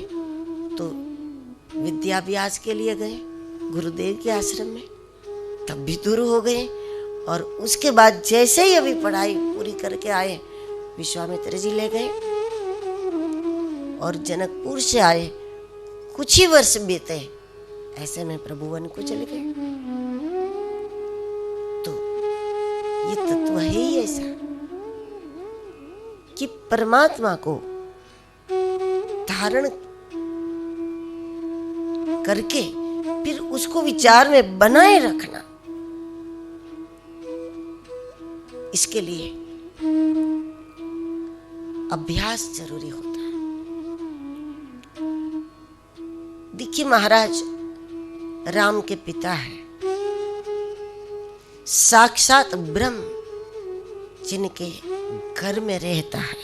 तो विद्याभ्यास के लिए गए गुरुदेव के आश्रम में, तब भी दूर हो गए। और उसके बाद जैसे ही अभी पढ़ाई पूरी करके आए, विश्वामित्र जी ले गए, और जनकपुर से आए, कुछ ही वर्ष बीते, ऐसे में प्रभुवन को चले गए। तो ये तत्व है ही ऐसा कि परमात्मा को धारण करके फिर उसको विचार में बनाए रखना, इसके लिए अभ्यास जरूरी होता है। देखिए महाराज राम के पिता है, साक्षात ब्रह्म जिनके घर में रहता है,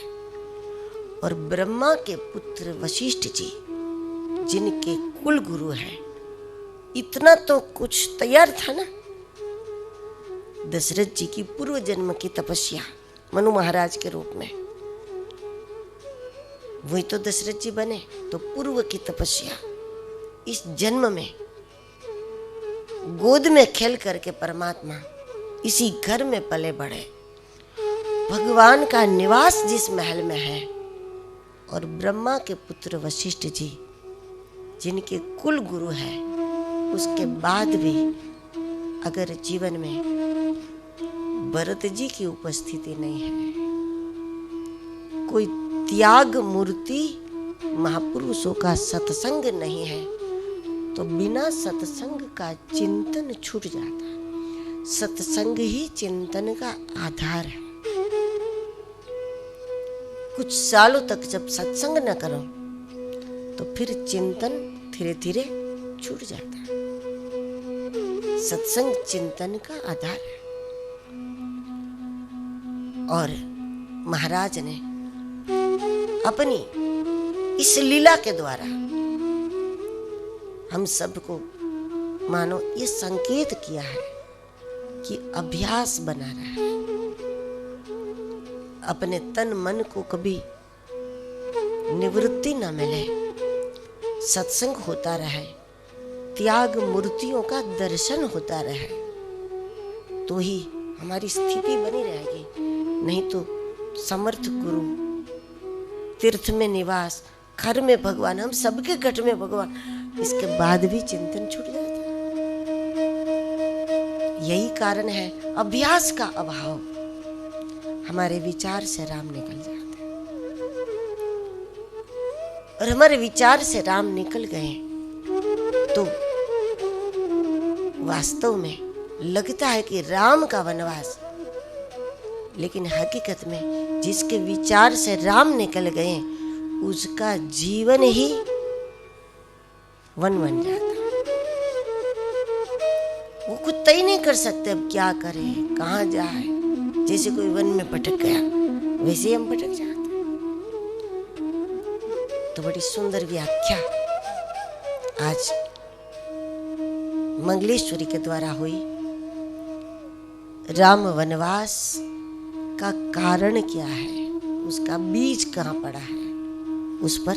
और ब्रह्मा के पुत्र वशिष्ठ जी जिनके कुल गुरु हैं। इतना तो कुछ तैयार था ना। दशरथ जी की पूर्व जन्म की तपस्या मनु महाराज के रूप में, वही तो दशरथ जी बने। तो पूर्व की तपस्या, इस जन्म में गोद में खेल करके परमात्मा इसी घर में पले बढ़े। भगवान का निवास जिस महल में है, और ब्रह्मा के पुत्र वशिष्ठ जी जिनके कुल गुरु है, उसके बाद भी अगर जीवन में भरत जी की उपस्थिति नहीं है, कोई त्याग मूर्ति महापुरुषों का सत्संग नहीं है, तो बिना सत्संग का चिंतन छूट जाता है। सत्संग ही चिंतन का आधार है। कुछ सालों तक जब सत्संग न करो तो फिर चिंतन धीरे धीरे छूट जाता है। सत्संग चिंतन का आधार है। और महाराज ने अपनी इस लीला के द्वारा हम सबको मानो ये संकेत किया है कि अभ्यास बना रहा है। अपने तन मन को कभी निवृत्ति न मिले, सत्संग होता रहे, त्याग मूर्तियों का दर्शन होता रहे, तो ही हमारी स्थिति बनी रहेगी। नहीं तो समर्थ गुरु, तीर्थ में निवास, घर में भगवान, हम सबके घट में भगवान, इसके बाद भी चिंतन छूट जाता है। यही कारण है अभ्यास का अभाव। हमारे विचार से राम निकल जाते हैं, और हमारे विचार से राम निकल गए तो वास्तव में लगता है कि राम का वनवास, लेकिन हकीकत में जिसके विचार से राम निकल गए उसका जीवन ही वन बन जाता है। वो कुछ तय नहीं कर सकते अब क्या करे, कहाँ जाए। जैसे कोई वन में भटक गया वैसे ही हम भटक जाते। तो बड़ी सुंदर व्याख्या आज मंगलेश्वरी के द्वारा हुई। राम वनवास का कारण क्या है, उसका बीज कहाँ पड़ा है उस पर,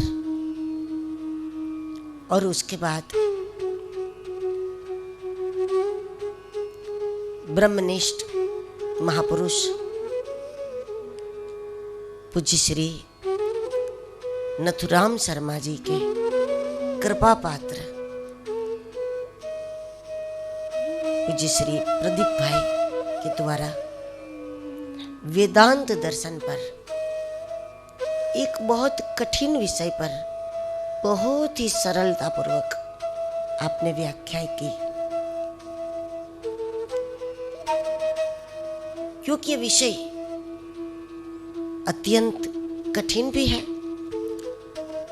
और उसके बाद ब्रह्मनिष्ठ महापुरुष पूज्य श्री नथुराम शर्मा जी के कृपा पात्र पूज्य श्री प्रदीप भाई के द्वारा वेदांत दर्शन पर एक बहुत कठिन विषय पर बहुत ही सरलता पूर्वक आपने व्याख्या की। क्योंकि ये विषय अत्यंत कठिन भी है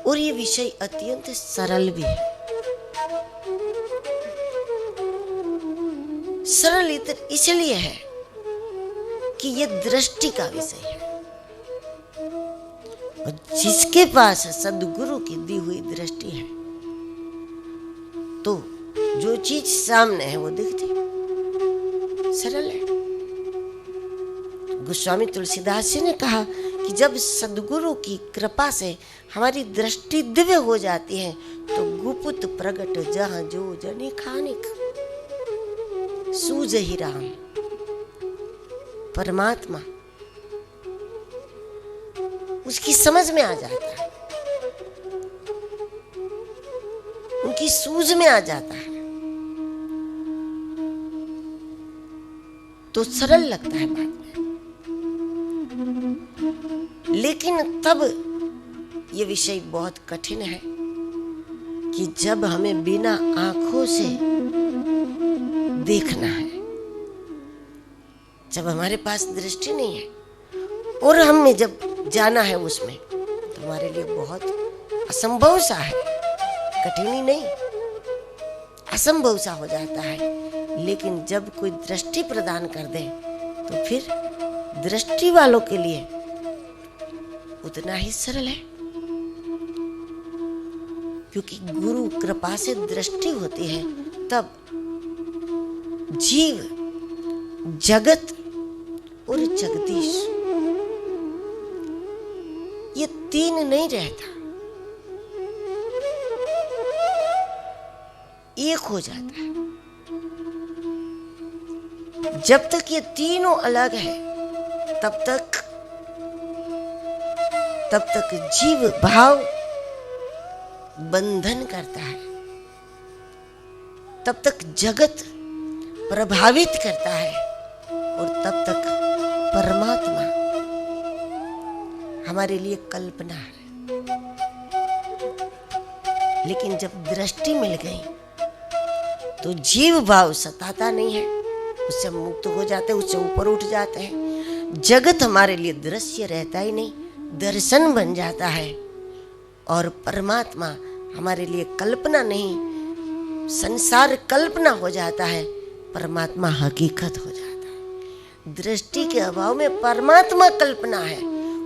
और ये विषय अत्यंत सरल भी है। सरल इसलिए है कि ये दृष्टि का विषय है, और जिसके पास सद्गुरु की दी हुई दृष्टि है तो जो चीज सामने है वो दिखती, सरल है। गोस्वामी तुलसीदास जी ने कहा कि जब सद्गुरु की कृपा से हमारी दृष्टि दिव्य हो जाती है तो गुप्त प्रगट जहां जो जने खानिक सूझ ही राम। परमात्मा उसकी समझ में आ जाता है, उनकी सूझ में आ जाता है, तो सरल लगता है बात में। लेकिन तब ये विषय बहुत कठिन है कि जब हमें बिना आंखों से देखना है, जब हमारे पास दृष्टि नहीं है और हमें जब जाना है उसमें, तो हमारे लिए बहुत असंभव सा है, कठिन ही नहीं असंभव सा हो जाता है। लेकिन जब कोई दृष्टि प्रदान कर दे तो फिर दृष्टि वालों के लिए उतना ही सरल है, क्योंकि गुरु कृपा से दृष्टि होती है तब जीव, जगत और जगदीश ये तीन नहीं रहता, एक हो जाता है। जब तक ये तीनों अलग है तब तक जीव भाव बंधन करता है, तब तक जगत प्रभावित करता है, और तब तक परमात्मा हमारे लिए कल्पना है। लेकिन जब दृष्टि मिल गई तो जीव भाव सताता नहीं है, उससे हम मुक्त हो जाते हैं, उससे ऊपर उठ जाते हैं। जगत हमारे लिए दृश्य रहता ही नहीं, दर्शन बन जाता है, और परमात्मा हमारे लिए कल्पना नहीं, संसार कल्पना हो जाता है, परमात्मा हकीकत हो जाता है। दृष्टि के अभाव में परमात्मा कल्पना है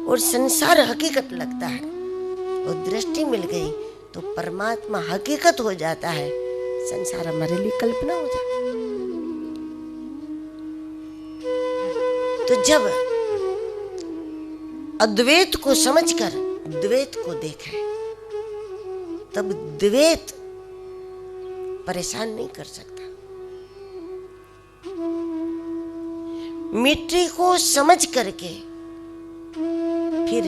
और संसार हकीकत लगता है, और दृष्टि मिल गई तो परमात्मा हकीकत हो जाता है, संसार हमारे लिए कल्पना हो जाता है। तो जब अद्वैत को समझकर द्वैत को देखें तब द्वैत परेशान नहीं कर सकता। मिट्टी को समझ करके फिर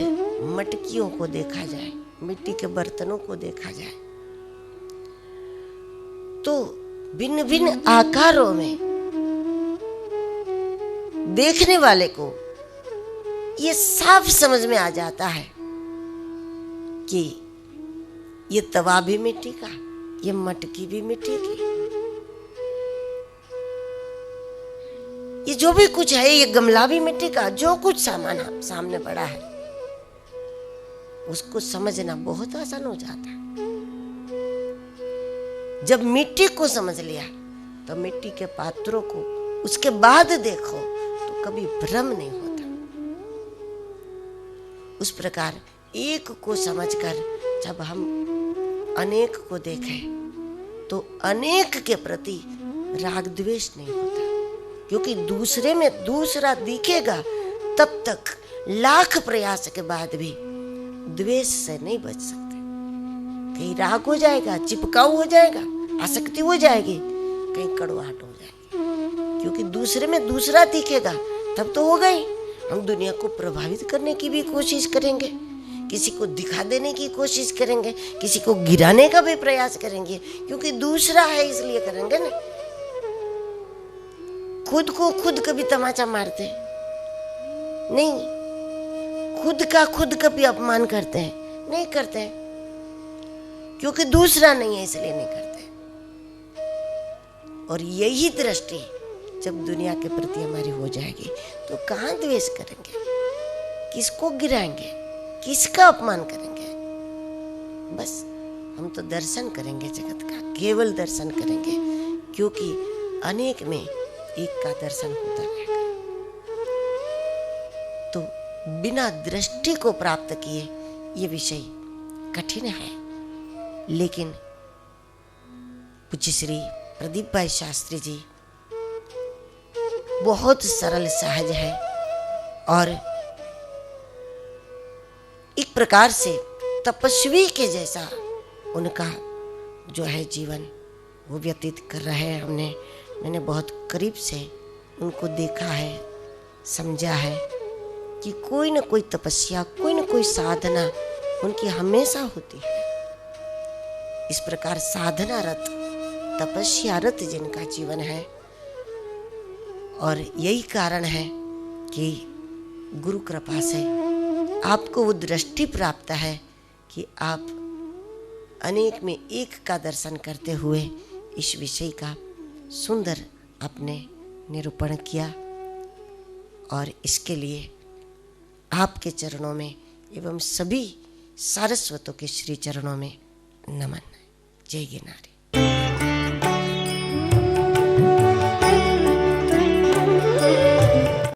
मटकियों को देखा जाए, मिट्टी के बर्तनों को देखा जाए तो भिन्न भिन्न आकारों में देखने वाले को ये साफ समझ में आ जाता है कि ये तवा भी मिट्टी का, ये मटकी भी मिट्टी की। ये जो भी कुछ है, ये गमला भी मिट्टी का, जो कुछ सामान सामने पड़ा है, उसको समझना बहुत आसान हो जाता है। जब मिट्टी को समझ लिया तो मिट्टी के पात्रों को उसके बाद देखो तो कभी भ्रम नहीं होता। उस प्रकार एक को समझकर जब हम अनेक को देखें तो अनेक के प्रति राग द्वेष नहीं होता, क्योंकि दूसरे में दूसरा दिखेगा तब तक लाख प्रयास के बाद भी द्वेष से नहीं बच सकते। कहीं राग हो जाएगा, चिपकाऊ हो जाएगा, आसक्ति हो जाएगी, कहीं कड़वाहट हो जाएगी, क्योंकि दूसरे में दूसरा दिखेगा तब तो हो गई। हम दुनिया को प्रभावित करने की भी कोशिश करेंगे, किसी को दिखा देने की कोशिश करेंगे, किसी को गिराने का भी प्रयास करेंगे, क्योंकि दूसरा है इसलिए करेंगे ना। खुद को खुद कभी तमाचा मारते नहीं, खुद का खुद कभी अपमान करते हैं नहीं करते हैं, क्योंकि दूसरा नहीं है इसलिए नहीं करते। और यही दृष्टि जब दुनिया के प्रति हमारी हो जाएगी तो कहाँ द्वेष करेंगे, किसको गिराएंगे, किसका अपमान करेंगे। बस हम तो दर्शन करेंगे जगत का, केवल दर्शन करेंगे, क्योंकि अनेक में एक का दर्शन होता रहेगा। तो बिना दृष्टि को प्राप्त किए ये विषय कठिन है, लेकिन पूज्य श्री प्रदीप भाई शास्त्री जी बहुत सरल सहज है और एक प्रकार से तपस्वी के जैसा उनका जो है जीवन वो व्यतीत कर रहे हैं। मैंने बहुत करीब से उनको देखा है, समझा है कि कोई न कोई तपस्या, कोई न कोई साधना उनकी हमेशा होती है। इस प्रकार साधना रत, तपस्या रत जिनका जीवन है, और यही कारण है कि गुरु कृपा से आपको वो दृष्टि प्राप्त है कि आप अनेक में एक का दर्शन करते हुए इस विषय का सुंदर आपने निरूपण किया। और इसके लिए आपके चरणों में एवं सभी सारस्वतों के श्री चरणों में नमन। जय गिरनारी।